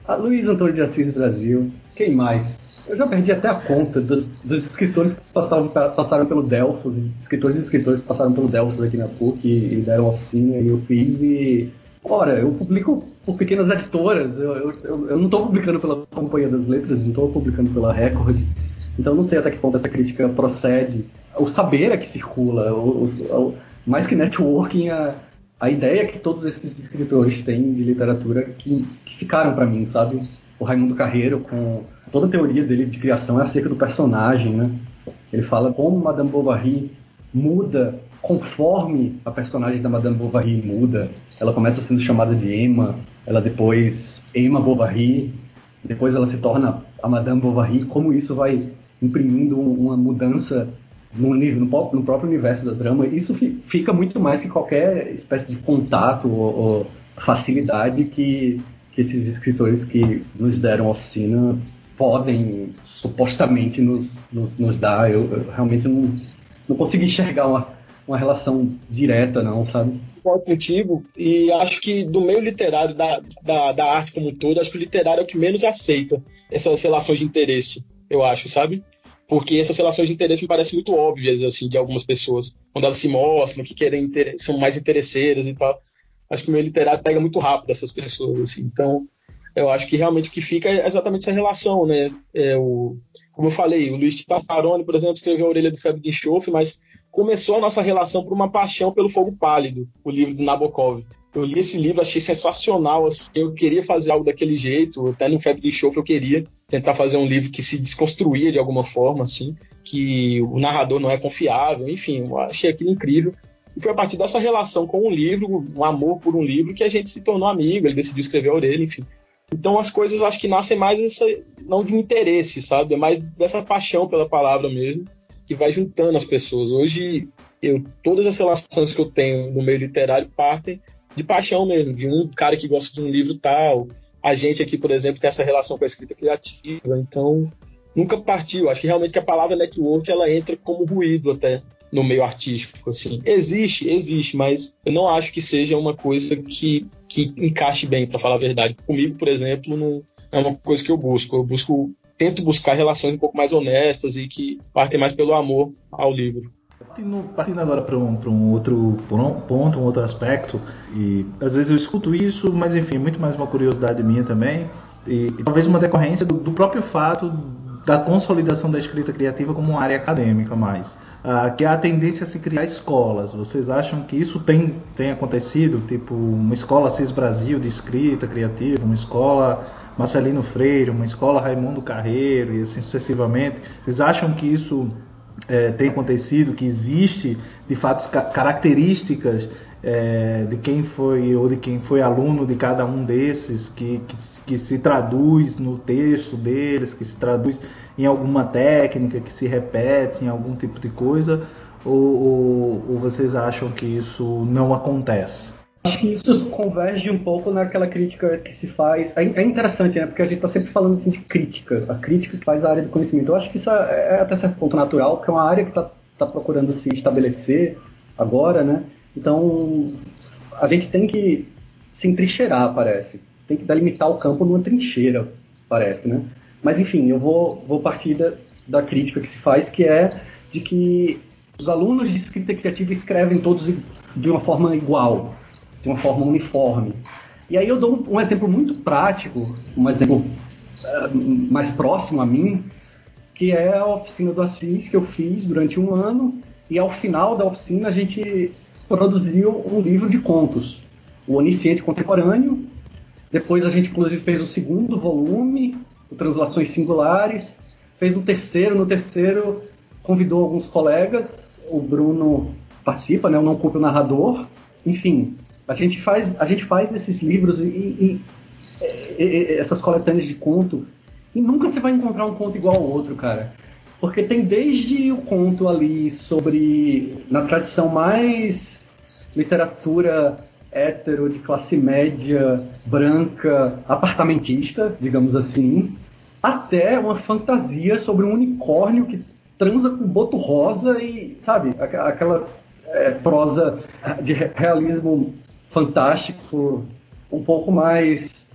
a Luiz Antônio de Assis Brasil, quem mais? Eu já perdi até a conta dos escritores que passaram pelo Delfos, escritores e escritores que passaram pelo Delfos aqui na PUC e deram oficina, e eu fiz e... Ora, eu publico por pequenas editoras, eu não estou publicando pela Companhia das Letras, não estou publicando pela Record, então não sei até que ponto essa crítica procede. O saber é que circula, mais que networking, a ideia que todos esses escritores têm de literatura que ficaram para mim, sabe? O Raimundo Carreiro, com toda a teoria dele de criação, é acerca do personagem, né? Ele fala como Madame Bovary muda conforme a personagem da Madame Bovary muda. Ela começa sendo chamada de Emma, ela depois Emma Bovary, depois ela se torna a Madame Bovary, como isso vai imprimindo uma mudança no próprio universo da drama. Isso fica muito mais que qualquer espécie de contato ou facilidade que esses escritores que nos deram oficina podem supostamente nos dar. Eu realmente não consigo enxergar uma relação direta, não, sabe? Concordo contigo, e acho que do meio literário, da arte como um todo, acho que o literário é o que menos aceita essas relações de interesse, eu acho, sabe? Porque essas relações de interesse me parecem muito óbvias, assim, de algumas pessoas, quando elas se mostram, que são mais interesseiras e tal. Acho que o meio literário pega muito rápido essas pessoas, assim. Então, eu acho que realmente o que fica é exatamente essa relação, né? Como eu falei, o Luiz Titaroni, por exemplo, escreveu A Orelha do Febre de Enxofre, mas começou a nossa relação por uma paixão pelo Fogo Pálido, o livro do Nabokov. Eu li esse livro, achei sensacional, assim, eu queria fazer algo daquele jeito, até no Febre de Enxofre eu queria tentar fazer um livro que se desconstruía de alguma forma, assim, que o narrador não é confiável, enfim, eu achei aquilo incrível. E foi a partir dessa relação com um livro, um amor por um livro, que a gente se tornou amigo, ele decidiu escrever A Orelha, enfim. Então as coisas eu acho que nascem mais não de um interesse, sabe? É mais dessa paixão pela palavra mesmo, que vai juntando as pessoas. Hoje, todas as relações que eu tenho no meio literário partem de paixão mesmo, de um cara que gosta de um livro tal. A gente aqui, por exemplo, tem essa relação com a escrita criativa, então nunca partiu. Acho que realmente que a palavra network, ela entra como ruído até no meio artístico, assim. Existe, mas eu não acho que seja uma coisa que encaixe bem, para falar a verdade. Comigo, por exemplo, não é uma coisa que eu busco. Tento buscar relações um pouco mais honestas e que partem mais pelo amor ao livro. Partindo agora para um outro ponto, um outro aspecto, e às vezes eu escuto isso, mas enfim, muito mais uma curiosidade minha também, e talvez uma decorrência do próprio fato da consolidação da escrita criativa como uma área acadêmica mais, que é a tendência a se criar escolas. Vocês acham que isso tem acontecido? Tipo, uma escola CIS Brasil de escrita criativa, uma escola Marcelino Freire, uma escola Raimundo Carreiro e assim sucessivamente. Vocês acham que isso tem acontecido, que existe de fato características de quem foi aluno de cada um desses, que se traduz no texto deles, que se traduz em alguma técnica, que se repete em algum tipo de coisa, ou vocês acham que isso não acontece? Acho que isso converge um pouco naquela crítica que se faz. É interessante, né? Porque a gente está sempre falando assim de crítica. A crítica que faz a área do conhecimento. Eu acho que isso é até certo ponto natural, porque é uma área que está procurando se estabelecer agora, né? Então, a gente tem que se entrincheirar, parece. Tem que delimitar o campo numa trincheira, parece, né? Mas, enfim, eu vou partir da crítica que se faz, que é de que os alunos de escrita criativa escrevem todos de uma forma igual, de uma forma uniforme. E aí eu dou um exemplo muito prático, um exemplo mais próximo a mim, que é a oficina do Assis que eu fiz durante um ano, e ao final da oficina a gente produziu um livro de contos, o Onisciente Contemporâneo. Depois a gente inclusive fez o segundo volume, o Translações Singulares, fez um terceiro. No terceiro convidou alguns colegas, o Bruno participa, né, o Não Culpe o Narrador. Enfim, a gente faz esses livros e essas coletâneas de conto, e nunca você vai encontrar um conto igual ao outro, cara. Porque tem desde o conto ali na tradição mais literatura hétero, de classe média, branca, apartamentista, digamos assim, até uma fantasia sobre um unicórnio que transa com boto rosa e, sabe, aquela prosa de realismo fantástico, um pouco mais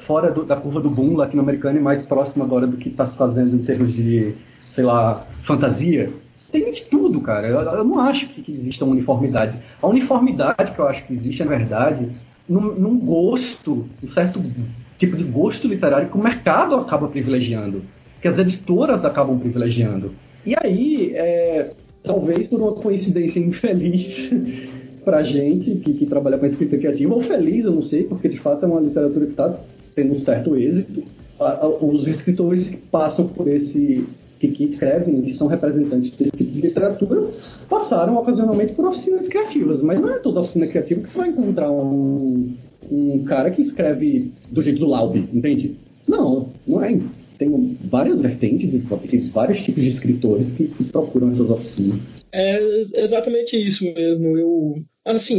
fora da curva do boom latino-americano e mais próximo agora do que está se fazendo em termos de, sei lá, fantasia. Tem de tudo, cara. Eu não acho que exista uma uniformidade. A uniformidade que eu acho que existe, na verdade, num gosto, um certo tipo de gosto literário que o mercado acaba privilegiando, que as editoras acabam privilegiando. E aí, talvez por uma coincidência infeliz pra gente que trabalha com escrita criativa, ou feliz, eu não sei, porque de fato é uma literatura que está tendo um certo êxito. Os escritores que passam por que escrevem, que são representantes desse tipo de literatura, passaram ocasionalmente por oficinas criativas, mas não é toda oficina criativa que você vai encontrar um cara que escreve do jeito do Laube, entende? Não é. Tem várias vertentes e vários tipos de escritores que procuram essas oficinas. É exatamente isso mesmo.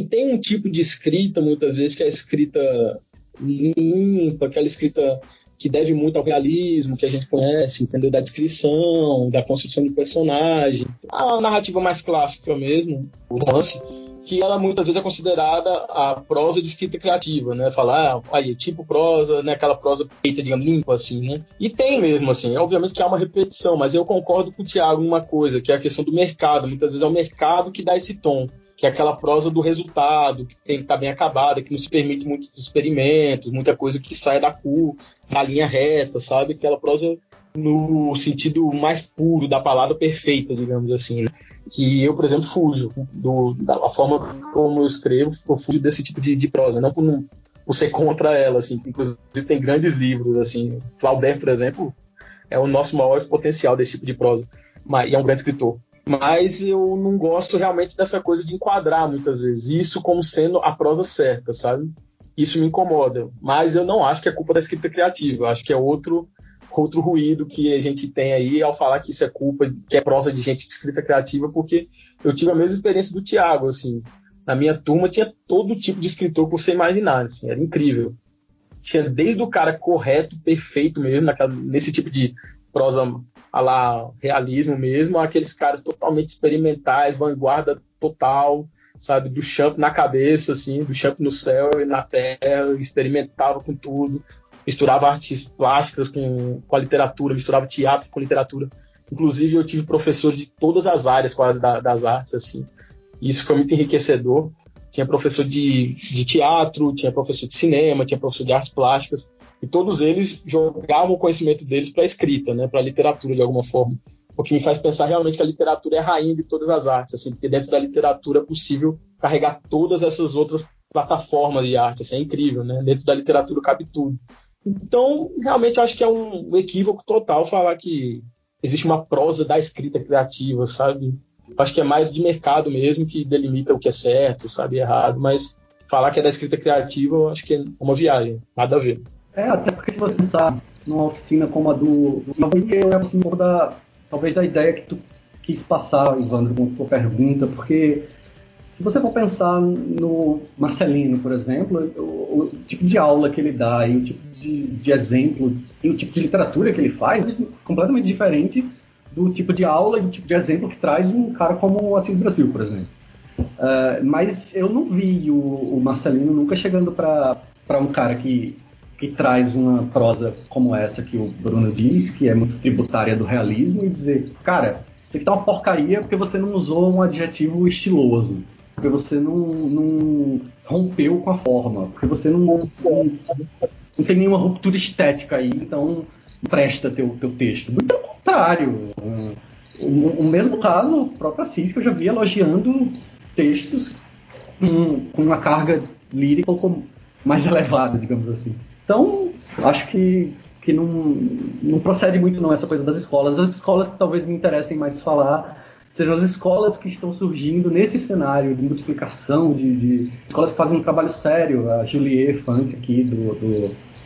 Tem um tipo de escrita, muitas vezes, que é a escrita limpa, aquela escrita que deve muito ao realismo, que a gente conhece, entendeu? Da descrição, da construção de personagem, a narrativa mais clássica mesmo, o romance, que ela muitas vezes é considerada a prosa de escrita criativa, né? Falar, tipo prosa, né? Aquela prosa feita, digamos, limpa, assim, né? E tem mesmo, assim, obviamente que há uma repetição, mas eu concordo com o Thiago em uma coisa, que é a questão do mercado. Muitas vezes é o mercado que dá esse tom, que é aquela prosa do resultado, que tem que estar bem acabada, que não se permite muitos experimentos, muita coisa que sai da linha reta, sabe? Aquela prosa no sentido mais puro da palavra, perfeita, digamos assim, né? Que eu, por exemplo, fujo da forma como eu escrevo, eu fujo desse tipo de prosa, não por ser contra ela, assim. Inclusive tem grandes livros, assim, Flaubert, por exemplo, é o nosso maior potencial desse tipo de prosa, e é um grande escritor. Mas eu não gosto realmente dessa coisa de enquadrar, muitas vezes, isso como sendo a prosa certa, sabe? Isso me incomoda. Mas eu não acho que é culpa da escrita criativa. Eu acho que é outro ruído que a gente tem aí ao falar que isso é culpa, que é prosa de gente de escrita criativa, porque eu tive a mesma experiência do Thiago, assim. Na minha turma tinha todo tipo de escritor que você imaginar, assim, era incrível. Tinha desde o cara correto, perfeito mesmo, nesse tipo de prosa a lá realismo mesmo, aqueles caras totalmente experimentais, vanguarda total, sabe, do champ na cabeça, assim, do champ no céu e na terra, experimentava com tudo, misturava artes plásticas com a literatura, misturava teatro com literatura. Inclusive, eu tive professores de todas as áreas quase das artes, assim. E isso foi muito enriquecedor. Tinha professor de teatro, tinha professor de cinema, tinha professor de artes plásticas, e todos eles jogavam o conhecimento deles para a escrita, né, para a literatura de alguma forma. O que me faz pensar realmente que a literatura é a rainha de todas as artes, assim, porque dentro da literatura é possível carregar todas essas outras plataformas de arte, assim, é incrível, né? Dentro da literatura cabe tudo. Então, realmente, eu acho que é um equívoco total falar que existe uma prosa da escrita criativa, sabe? Eu acho que é mais de mercado mesmo que delimita o que é certo, sabe, errado, mas falar que é da escrita criativa, eu acho que é uma viagem, nada a ver. Até porque se você pensar numa oficina como a do eu é assim, um pouco talvez da ideia que tu quis passar, Evandro, com a tua pergunta, porque se você for pensar no Marcelino, por exemplo, o tipo de aula que ele dá e o tipo de exemplo e o tipo de literatura que ele faz é completamente diferente do tipo de aula e do tipo de exemplo que traz um cara como o Assis Brasil, por exemplo. Mas eu não vi o Marcelino nunca chegando para um cara que traz uma prosa como essa que o Bruno diz, que é muito tributária do realismo, e dizer, cara, isso aqui tá uma porcaria porque você não usou um adjetivo estiloso, porque você não rompeu com a forma, porque você não tem nenhuma ruptura estética aí, então presta teu texto. Muito pelo contrário. O mesmo caso, o próprio Assis, que eu já vi elogiando textos com uma carga lírica um pouco mais elevada, digamos assim. Então, acho que não procede muito não essa coisa das escolas. As escolas que talvez me interessem mais falar sejam as escolas que estão surgindo nesse cenário de multiplicação, de escolas que fazem um trabalho sério. A Julie Frank aqui,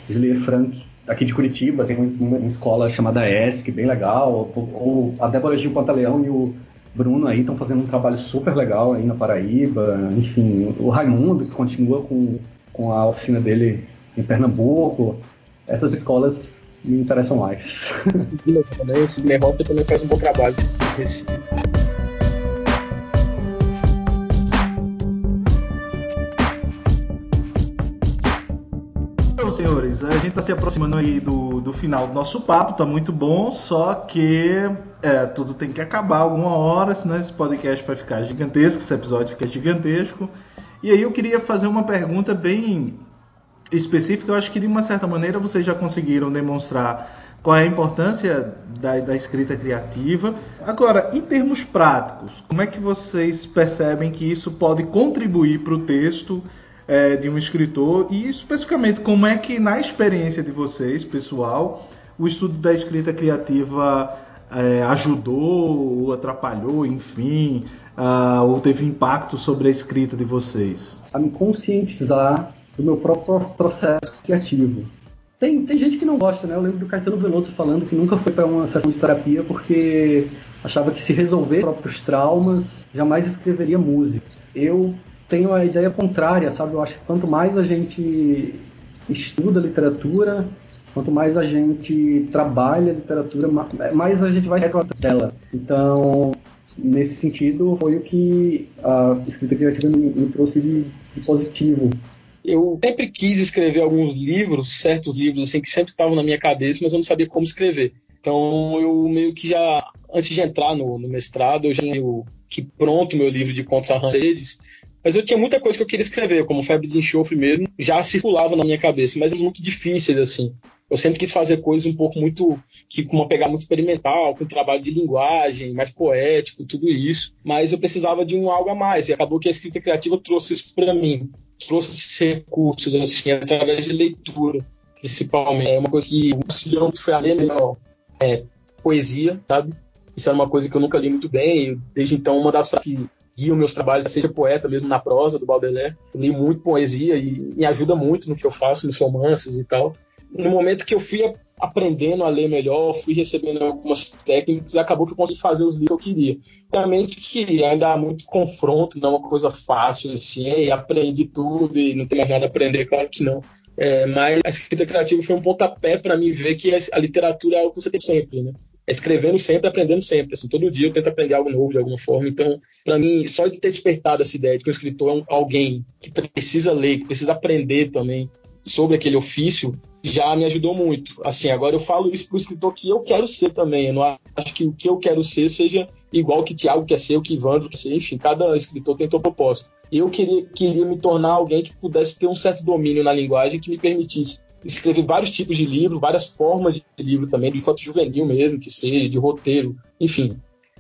Julie Frank, aqui de Curitiba, tem uma escola chamada ESC, bem legal. Ou a Débora Gil Pantaleão e o Bruno aí estão fazendo um trabalho super legal aí na Paraíba. Enfim, o Raimundo, que continua com a oficina dele em Pernambuco. Essas escolas me interessam mais. O Sidney Rota também faz um bom trabalho. Então, senhores, a gente está se aproximando aí do final do nosso papo, tá muito bom, só que tudo tem que acabar alguma hora, senão esse podcast vai ficar gigantesco, esse episódio fica gigantesco. E aí eu queria fazer uma pergunta bem específica. Eu acho que de uma certa maneira vocês já conseguiram demonstrar qual é a importância da escrita criativa. Agora, em termos práticos, como é que vocês percebem que isso pode contribuir para o texto de um escritor? E especificamente, como é que na experiência de vocês, pessoal, o estudo da escrita criativa ajudou ou atrapalhou, enfim, ou teve impacto sobre a escrita de vocês? A me conscientizar do meu próprio processo criativo. Tem gente que não gosta, né? Eu lembro do Caetano Veloso falando que nunca foi para uma sessão de terapia porque achava que se resolver os próprios traumas, jamais escreveria música. Eu tenho a ideia contrária, sabe? Eu acho que quanto mais a gente estuda literatura, quanto mais a gente trabalha a literatura, mais a gente vai retratar dela. Então, nesse sentido, foi o que a escrita criativa me trouxe de positivo. Eu sempre quis escrever alguns livros, certos livros assim, que sempre estavam na minha cabeça, mas eu não sabia como escrever. Então eu meio que já, antes de entrar no mestrado, eu já tinha que pronto meu livro de contos arranjados, mas eu tinha muita coisa que eu queria escrever, como Febre de Enxofre mesmo, já circulava na minha cabeça, mas muito difíceis assim. Eu sempre quis fazer coisas um pouco com uma pegada muito experimental, com trabalho de linguagem, mais poético, tudo isso. Mas eu precisava de algo a mais, e acabou que a escrita criativa trouxe isso para mim. Trouxe esses recursos, assim, através de leitura, principalmente. É uma coisa que o auxiliou foi a ler melhor, poesia, sabe? Isso era uma coisa que eu nunca li muito bem, e desde então uma das frases que guiam meus trabalhos, seja poeta mesmo na prosa, do Baudelaire. Eu li muito poesia e me ajuda muito no que eu faço, nos romances e tal. No momento que eu fui aprendendo a ler melhor, fui recebendo algumas técnicas, acabou que eu consegui fazer os livros que eu queria. Obviamente que ainda há muito confronto, não é uma coisa fácil, assim, aprendi tudo e não tem mais nada a aprender, claro que não. Mas a escrita criativa foi um pontapé para mim ver que a literatura é algo que você tem sempre, né? Escrevendo sempre, aprendendo sempre. Assim, todo dia eu tento aprender algo novo de alguma forma. Então, para mim, só de ter despertado essa ideia de que o escritor é alguém que precisa ler, que precisa aprender também, sobre aquele ofício já me ajudou muito. Assim, agora eu falo isso para o escritor que eu quero ser também. Eu não acho que o que eu quero ser seja igual que Tiago quer ser, o que Ivandro quer ser. Enfim, cada escritor tem sua proposta. Eu queria me tornar alguém que pudesse ter um certo domínio na linguagem que me permitisse escrever vários tipos de livro, várias formas de livro também, de infanto juvenil mesmo, que seja, de roteiro, enfim.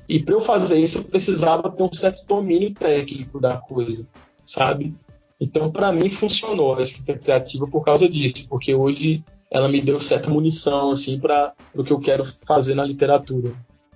E para eu fazer isso, eu precisava ter um certo domínio técnico da coisa, sabe? Então, para mim, funcionou a escrita criativa por causa disso, porque hoje ela me deu certa munição assim, para o que eu quero fazer na literatura.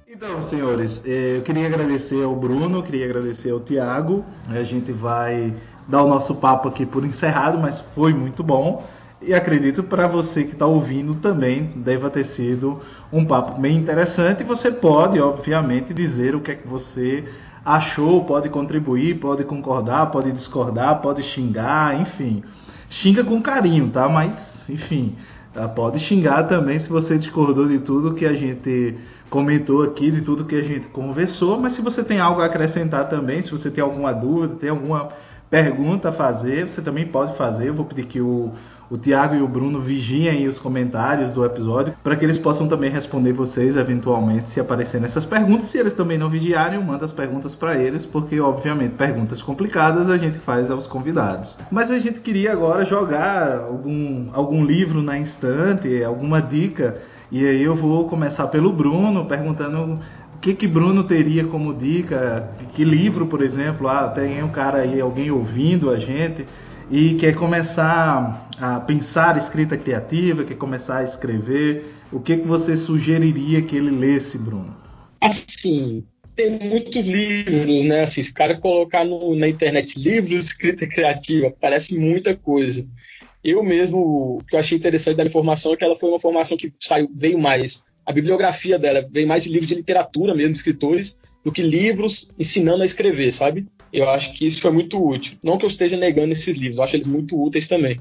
Então, senhores, eu queria agradecer ao Bruno, queria agradecer ao Tiago. A gente vai dar o nosso papo aqui por encerrado, mas foi muito bom. E acredito para você que está ouvindo também deva ter sido um papo bem interessante. Você pode, obviamente, dizer o que é que você achou, pode contribuir, pode concordar, pode discordar, pode xingar, enfim. Xinga com carinho, tá? Mas, enfim, pode xingar também se você discordou de tudo que a gente comentou aqui, de tudo que a gente conversou. Mas se você tem algo a acrescentar também, se você tem alguma dúvida, tem alguma pergunta a fazer, você também pode fazer. Eu vou pedir que o Tiago e o Bruno vigiem os comentários do episódio para que eles possam também responder vocês eventualmente se aparecerem essas perguntas. Se eles também não vigiarem, eu mando as perguntas para eles, porque obviamente perguntas complicadas a gente faz aos convidados. Mas a gente queria agora jogar algum livro na estante, alguma dica, e aí eu vou começar pelo Bruno, perguntando o que Bruno teria como dica, que livro, por exemplo, tem um cara aí, alguém ouvindo a gente e quer começar a pensar escrita criativa, quer começar a escrever, o que você sugeriria que ele lesse, Bruno? Assim, tem muitos livros, né? Assim, se o cara colocar na internet livros de escrita criativa, parece muita coisa. Eu mesmo, o que eu achei interessante da minha formação é que ela foi uma formação que veio mais, a bibliografia dela veio mais de livros de literatura mesmo, de escritores, do que livros ensinando a escrever, sabe? Eu acho que isso foi muito útil. Não que eu esteja negando esses livros, eu acho eles muito úteis também.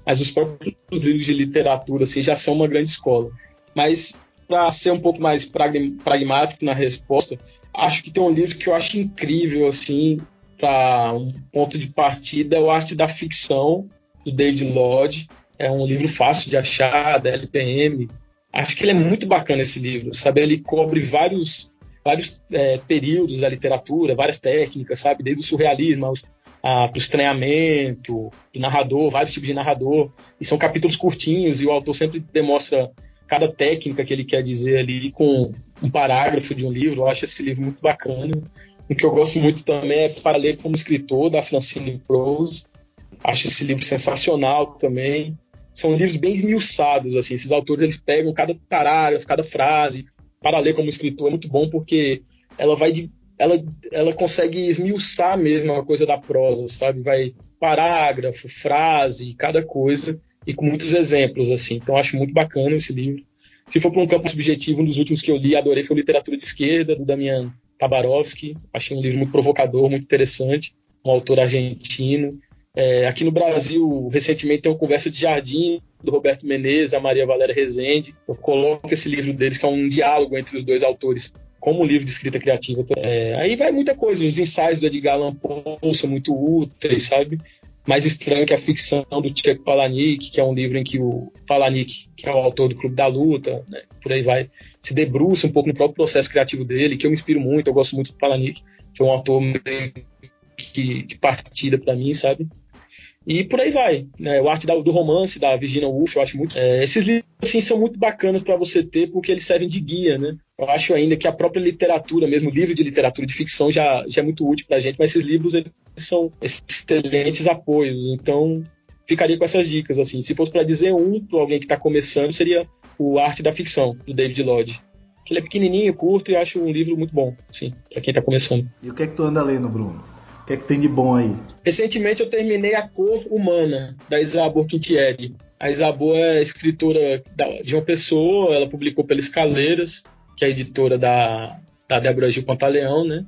Mas os próprios livros de literatura assim, já são uma grande escola. Mas, para ser um pouco mais pragmático na resposta, acho que tem um livro que eu acho incrível, assim, para um ponto de partida, é o Arte da Ficção, do David Lodge. É um livro fácil de achar, da LPM. Acho que ele é muito bacana, esse livro, sabe? Ele cobre vários períodos da literatura, várias técnicas, sabe? Desde o surrealismo ao estranhamento, do narrador, vários tipos de narrador. E são capítulos curtinhos e o autor sempre demonstra cada técnica que ele quer dizer ali com um parágrafo de um livro. Eu acho esse livro muito bacana. O que eu gosto muito também é Para Ler como Escritor, da Francine Prose. Acho esse livro sensacional também. São livros bem esmiuçados, assim. Esses autores, eles pegam cada parágrafo, cada frase. Para Ler como Escritor é muito bom porque ela consegue esmiuçar mesmo a coisa da prosa, sabe? Vai parágrafo, frase, cada coisa, e com muitos exemplos, assim. Então, acho muito bacana esse livro. Se for para um campo subjetivo, um dos últimos que eu li, adorei, foi Literatura de Esquerda, do Damian Tabarovsky. Achei um livro muito provocador, muito interessante. Um autor argentino. Aqui no Brasil, recentemente, tem uma Conversa de Jardim, do Roberto Menezes, a Maria Valéria Rezende. Eu coloco esse livro deles, que é um diálogo entre os dois autores, como um livro de escrita criativa. Aí vai muita coisa. Os ensaios do Edgar Allan Poe são muito úteis, sabe? Mais estranho que a ficção do Chuck Palahniuk, que é um livro em que o Palahniuk, que é o autor do Clube da Luta, né, por aí vai, se debruça um pouco no próprio processo criativo dele, que eu me inspiro muito, eu gosto muito do Palahniuk, que é um autor de partida para mim, sabe? E por aí vai, né? O Arte do Romance, da Virginia Woolf, eu acho muito... esses livros, assim, são muito bacanas para você ter, porque eles servem de guia, né? Eu acho ainda que a própria literatura, mesmo livro de literatura de ficção, já é muito útil pra gente, mas esses livros, eles são excelentes apoios. Então, ficaria com essas dicas, assim. Se fosse para dizer para alguém que está começando, seria o Arte da Ficção, do David Lodge. Ele é pequenininho, curto, e eu acho um livro muito bom, assim, para quem está começando. E o que é que tu anda lendo, Bruno? O que é que tem de bom aí? Recentemente eu terminei A Cor Humana, da Isabeau Quintieri. A Isabeau é escritora de uma pessoa, ela publicou pela Escaleiras, que é a editora da Débora Gil Pantaleão, né?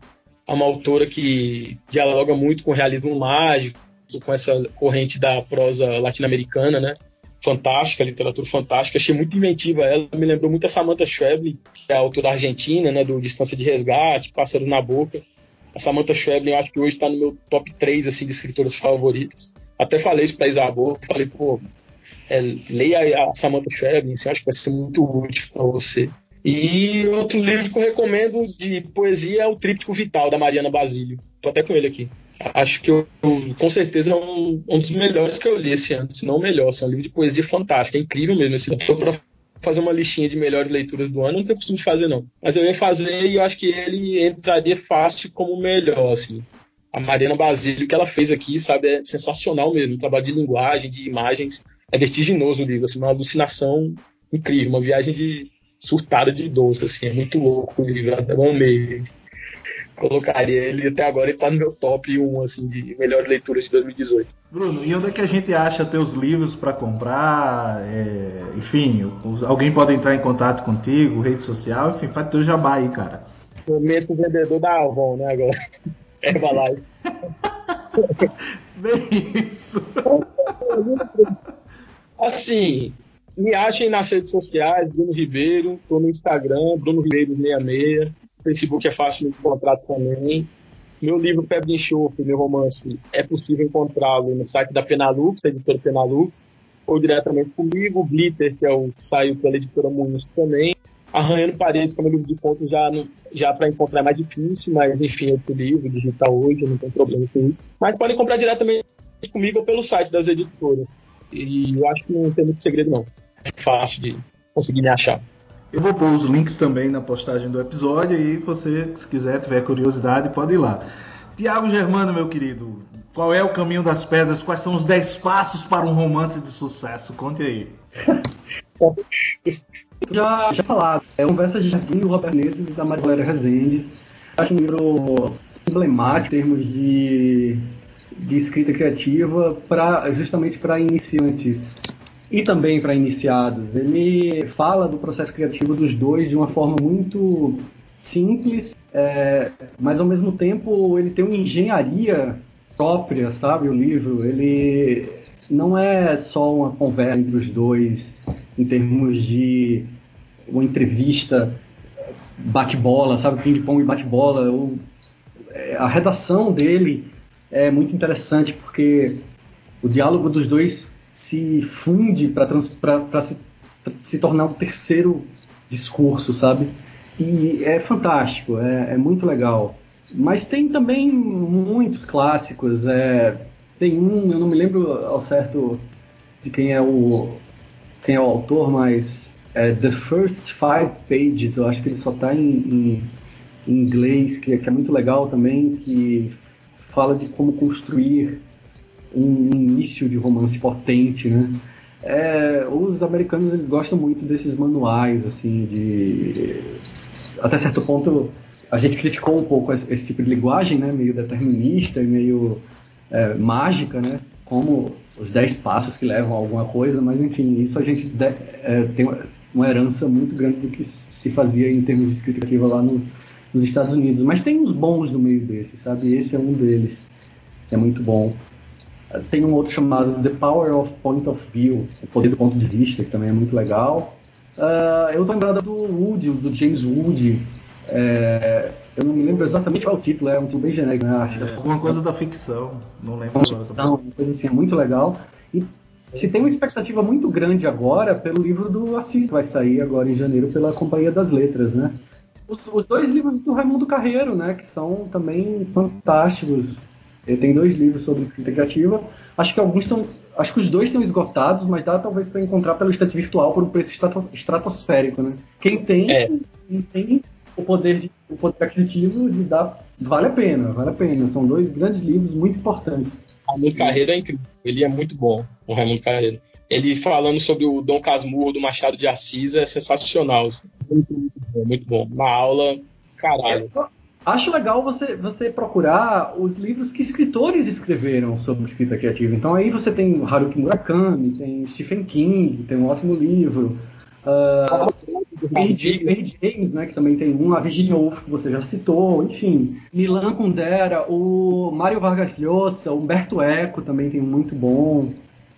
É uma autora que dialoga muito com o realismo mágico, com essa corrente da prosa latino-americana, né? Fantástica, literatura fantástica. Achei muito inventiva ela. Me lembrou muito a Samantha Schweblin, que é a autora argentina, né? Do Distância de Resgate, Pássaros na Boca. A Samantha Schweblin, eu acho que hoje está no meu top 3 assim, de escritoras favoritas. Até falei isso para Isabel, falei, pô, leia a Samantha Schweblin, assim, acho que vai ser muito útil para você. E outro livro que eu recomendo de poesia é o Tríptico Vital, da Mariana Basílio. Estou até com ele aqui. Acho que com certeza é um dos melhores que eu li esse ano, se não o melhor. É um livro de poesia fantástico, é incrível mesmo. Eu estou para fazer uma listinha de melhores leituras do ano, não tenho costume de fazer não. Mas eu ia fazer e eu acho que ele entraria fácil como o melhor, assim. A Mariana Basílio, que ela fez aqui, sabe, é sensacional mesmo. O trabalho de linguagem, de imagens, é vertiginoso o livro, assim, uma alucinação incrível, uma viagem surtada de doce, assim, é muito louco o livro, eu amei. Colocaria ele até agora, ele tá no meu top 1 assim, de melhores leituras de 2018. Bruno, e onde é que a gente acha teus livros para comprar? Enfim, alguém pode entrar em contato contigo, rede social, enfim, faz teu jabá aí, cara. Momento vendedor da Avon, né, agora. Herbalife. Bem isso. Assim, me achem nas redes sociais, Bruno Ribeiro, tô no Instagram, Bruno Ribeiro 66. Facebook é fácil de encontrar também. Meu livro Febre de Enxofre, meu romance, é possível encontrá-lo no site da Penalux, a editora Penalux, ou diretamente comigo. O Glitter, que é o que saiu pela editora Moinhos também. Arranhando Paredes, que é meu livro de contos, já para encontrar é mais difícil, mas enfim, outro livro, digital hoje, eu não tenho problema com isso. Mas podem comprar diretamente comigo ou pelo site das editoras. E eu acho que não tem muito segredo, não. É fácil de conseguir me achar. Eu vou pôr os links também na postagem do episódio e você, se quiser, tiver curiosidade, pode ir lá. Tiago Germano, meu querido, qual é o caminho das pedras? Quais são os 10 passos para um romance de sucesso? Conte aí. Já falado. É Conversas de Jardim do Robert Neto e da Maria Valéria Rezende. Acho um livro emblemático em termos de escrita criativa, justamente para iniciantes e também para iniciados. Ele fala do processo criativo dos dois de uma forma muito simples, mas ao mesmo tempo ele tem uma engenharia própria, sabe? O livro, ele não é só uma conversa entre os dois em termos de uma entrevista bate-bola, sabe? Ping-pong e bate-bola. A redação dele é muito interessante porque o diálogo dos dois se funde para se tornar um terceiro discurso, sabe? E é fantástico, é muito legal. Mas tem também muitos clássicos. Tem um, eu não me lembro ao certo de quem é o autor, mas The First Five Pages, eu acho que ele só está em inglês, que é muito legal também, que fala de como construir um início de romance potente, né? Os americanos, eles gostam muito desses manuais, assim, até certo ponto a gente criticou um pouco esse tipo de linguagem, né? Meio determinista e meio mágica, né? Como os 10 passos que levam a alguma coisa, mas enfim, isso a gente tem uma herança muito grande do que se fazia em termos de escrita criativa lá nos Estados Unidos. Mas tem uns bons no meio desses, sabe? Esse é um deles, que é muito bom. Tem um outro chamado The Power of Point of View, o poder do ponto de vista, que também é muito legal. Eu estou lembrado do James Wood. Eu não me lembro exatamente qual é o título, é um título bem genérico, né? Acho alguma coisa da ficção, não lembro. Uma coisa assim, é muito legal. E se tem uma expectativa muito grande agora pelo livro do Assis, que vai sair agora em janeiro pela Companhia das Letras, né? Os 2 livros do Raimundo Carreiro, né? Que são também fantásticos. Ele tem 2 livros sobre escrita criativa. Acho que os 2 estão esgotados, mas dá talvez para encontrar pelo estante virtual por um preço estratosférico, né? Quem tem o poder aquisitivo de dar, vale a pena. São 2 grandes livros muito importantes. O Raimundo Carreiro é incrível, ele é muito bom, o Raimundo Carreiro. Ele falando sobre o Dom Casmurro do Machado de Assis é sensacional, muito bom. Uma aula, caralho. Acho legal você procurar os livros que escritores escreveram sobre escrita criativa. Então aí você tem Haruki Murakami, tem Stephen King, tem um ótimo livro. Ray James, né, que também tem a Virginia Woolf, que você já citou, enfim. Milan Kundera, o Mário Vargas Llosa, o Humberto Eco também tem muito bom.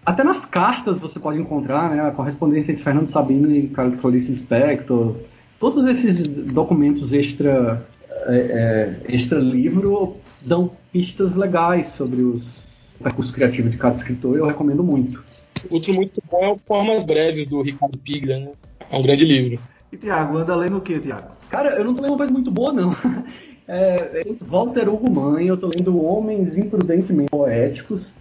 Até nas cartas você pode encontrar, né, a correspondência entre Fernando Sabino e Clarice Lispector. Todos esses documentos extra livro dão pistas legais sobre o percurso criativo de cada escritor, eu recomendo muito. Outro muito bom é o Formas Breves, do Ricardo Piglia, né? É um grande livro. E Tiago, anda lendo o que, Tiago? Cara, eu não tô lendo uma coisa muito boa, não. Walter Hugo Mann, eu tô lendo Homens Imprudentemente Poéticos.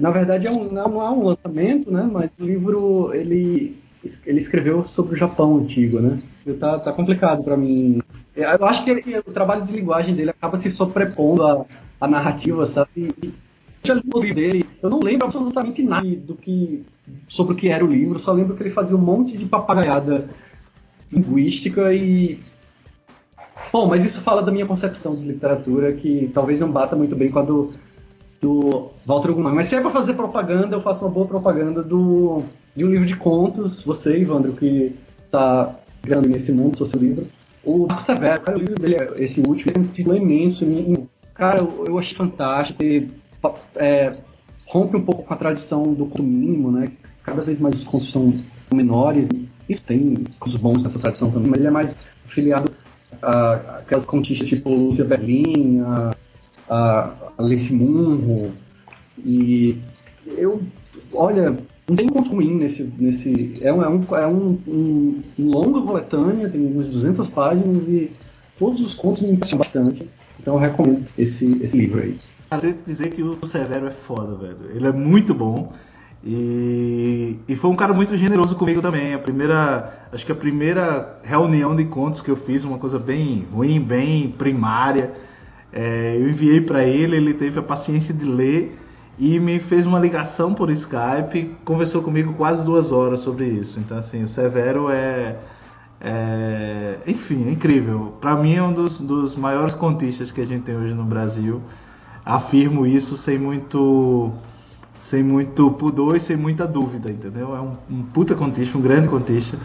Na verdade, não é um lançamento, né? Mas o livro, ele escreveu sobre o Japão antigo, né? Tá complicado para mim. Eu acho que o trabalho de linguagem dele acaba se sobrepondo à narrativa, sabe? E eu já li o livro dele, eu não lembro absolutamente nada sobre o que era o livro, só lembro que ele fazia um monte de papagaiada linguística e... Bom, mas isso fala da minha concepção de literatura, que talvez não bata muito bem com a do Walter Hugo Mann. Mas se é para fazer propaganda, eu faço uma boa propaganda de um livro de contos. Você, Ivandro, que está criando nesse mundo, seu livro. O Marco Severo, cara, o livro dele, esse último, é um título imenso. Cara, eu achei fantástico. Rompe um pouco com a tradição do conto mínimo, né? Cada vez mais os contos são menores. Isso tem coisas bons nessa tradição também, mas ele é mais afiliado a aquelas contistas tipo Lúcia Berlim, a Alice Munro. E olha, não tem conto ruim nesse é um longa coletânea, tem umas 200 páginas e todos os contos me impressionam bastante. Então eu recomendo esse livro aí. Eu tenho que dizer que o Severo é foda, velho. Ele é muito bom. E foi um cara muito generoso comigo também. Acho que a primeira reunião de contos que eu fiz, uma coisa bem ruim, bem primária, eu enviei para ele teve a paciência de ler e me fez uma ligação por Skype, conversou comigo quase 2 horas sobre isso. Então, assim, o Severo enfim, é incrível. Para mim é um dos maiores contistas que a gente tem hoje no Brasil. Afirmo isso sem muito pudor e sem muita dúvida, entendeu? É um puta contista, um grande contista.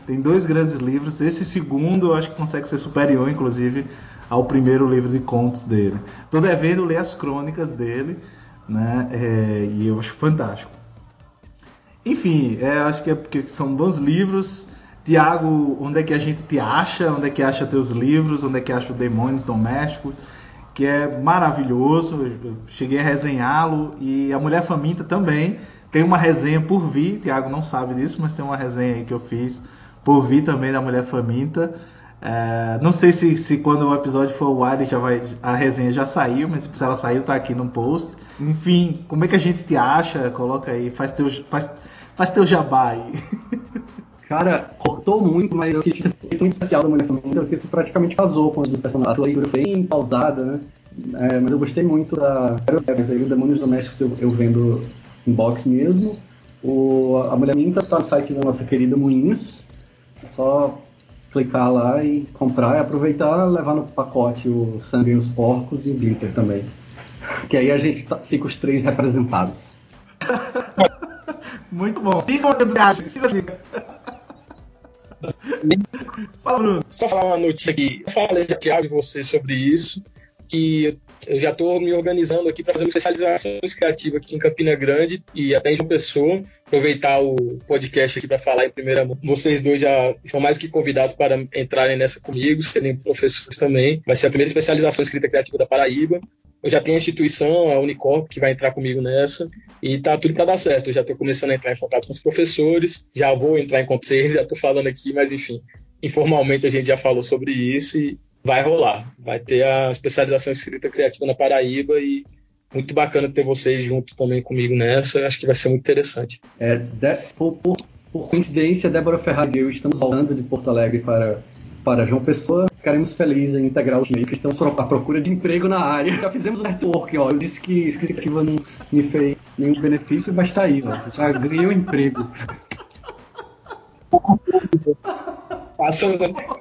Tem 2 grandes livros. Esse segundo eu acho que consegue ser superior, inclusive, ao primeiro livro de contos dele. Tô devendo ler as crônicas dele, né? E eu acho fantástico. Enfim, acho que é porque são bons livros. Tiago, onde é que a gente te acha? Onde é que acha teus livros? Onde é que acha o Demônios Domésticos? Que é maravilhoso, eu cheguei a resenhá-lo, e a Mulher Faminta também, tem uma resenha por vir, Tiago não sabe disso, mas tem uma resenha aí que eu fiz por vir também da Mulher Faminta. Não sei se quando o episódio for ao ar a resenha já saiu, mas se ela saiu tá aqui no post. Enfim, como é que a gente te acha? Coloca aí, faz teu jabá aí. Cara, cortou muito, mas eu quis ter feito muito especial da Mulher Faminta, porque você praticamente casou com os dos personagens. A leitura bem pausada, né? Mas eu gostei muito da... O Demônios Domésticos eu vendo em box mesmo. A Mulher Faminta tá no site da nossa querida Moinhos. É só clicar lá e comprar e aproveitar, levar no pacote o Sangue e os Porcos e o Glitter também. Que aí a gente fica os 3 representados. Muito bom. Sigam o que você acha. Fala, Bruno. Só falar uma notícia aqui. Eu falei já, Thiago, de você sobre isso, que eu já estou me organizando aqui para fazer uma especialização criativa aqui em Campina Grande e até em João Pessoa. Aproveitar o podcast aqui para falar em primeira mão. Vocês dois já são mais que convidados para entrarem nessa comigo, serem professores também. Vai ser a primeira especialização em escrita criativa da Paraíba. Eu já tenho a instituição, a Unicorp, que vai entrar comigo nessa, e tá tudo para dar certo. Eu já estou começando a entrar em contato com os professores, já vou entrar em contato com vocês, já estou falando aqui, mas enfim, informalmente a gente já falou sobre isso e vai rolar. Vai ter a especialização em escrita criativa na Paraíba e muito bacana ter vocês junto também comigo nessa. Acho que vai ser muito interessante. Por coincidência, Débora Ferraz e eu estamos voltando de Porto Alegre para João Pessoa. Ficaremos felizes em integrar os meios que estão à procura de emprego na área. Já fizemos o networking, ó. Eu disse que escrita criativa não me fez nenhum benefício, mas tá aí, ó. Já ganhei um emprego.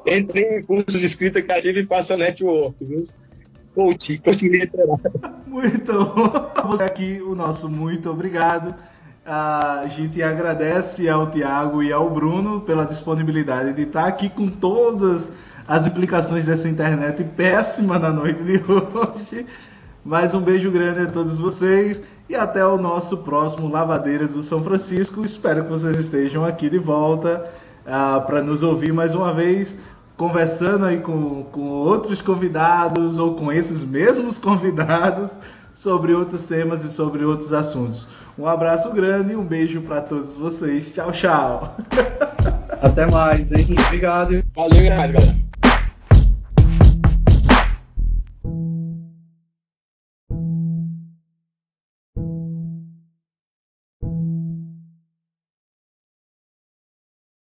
Entre em cursos de escrita criativa e faça network, viu? Coaching literário. Muito bom. Você aqui, o nosso muito obrigado. A gente agradece ao Tiago e ao Bruno pela disponibilidade de estar aqui com todas as implicações dessa internet péssima na noite de hoje. Mais um beijo grande a todos vocês e até o nosso próximo Lavadeiras do São Francisco. Espero que vocês estejam aqui de volta para nos ouvir mais uma vez, conversando aí com outros convidados ou com esses mesmos convidados sobre outros temas e sobre outros assuntos. Um abraço grande e um beijo para todos vocês. Tchau, tchau. Até mais, hein? Obrigado. Valeu, galera.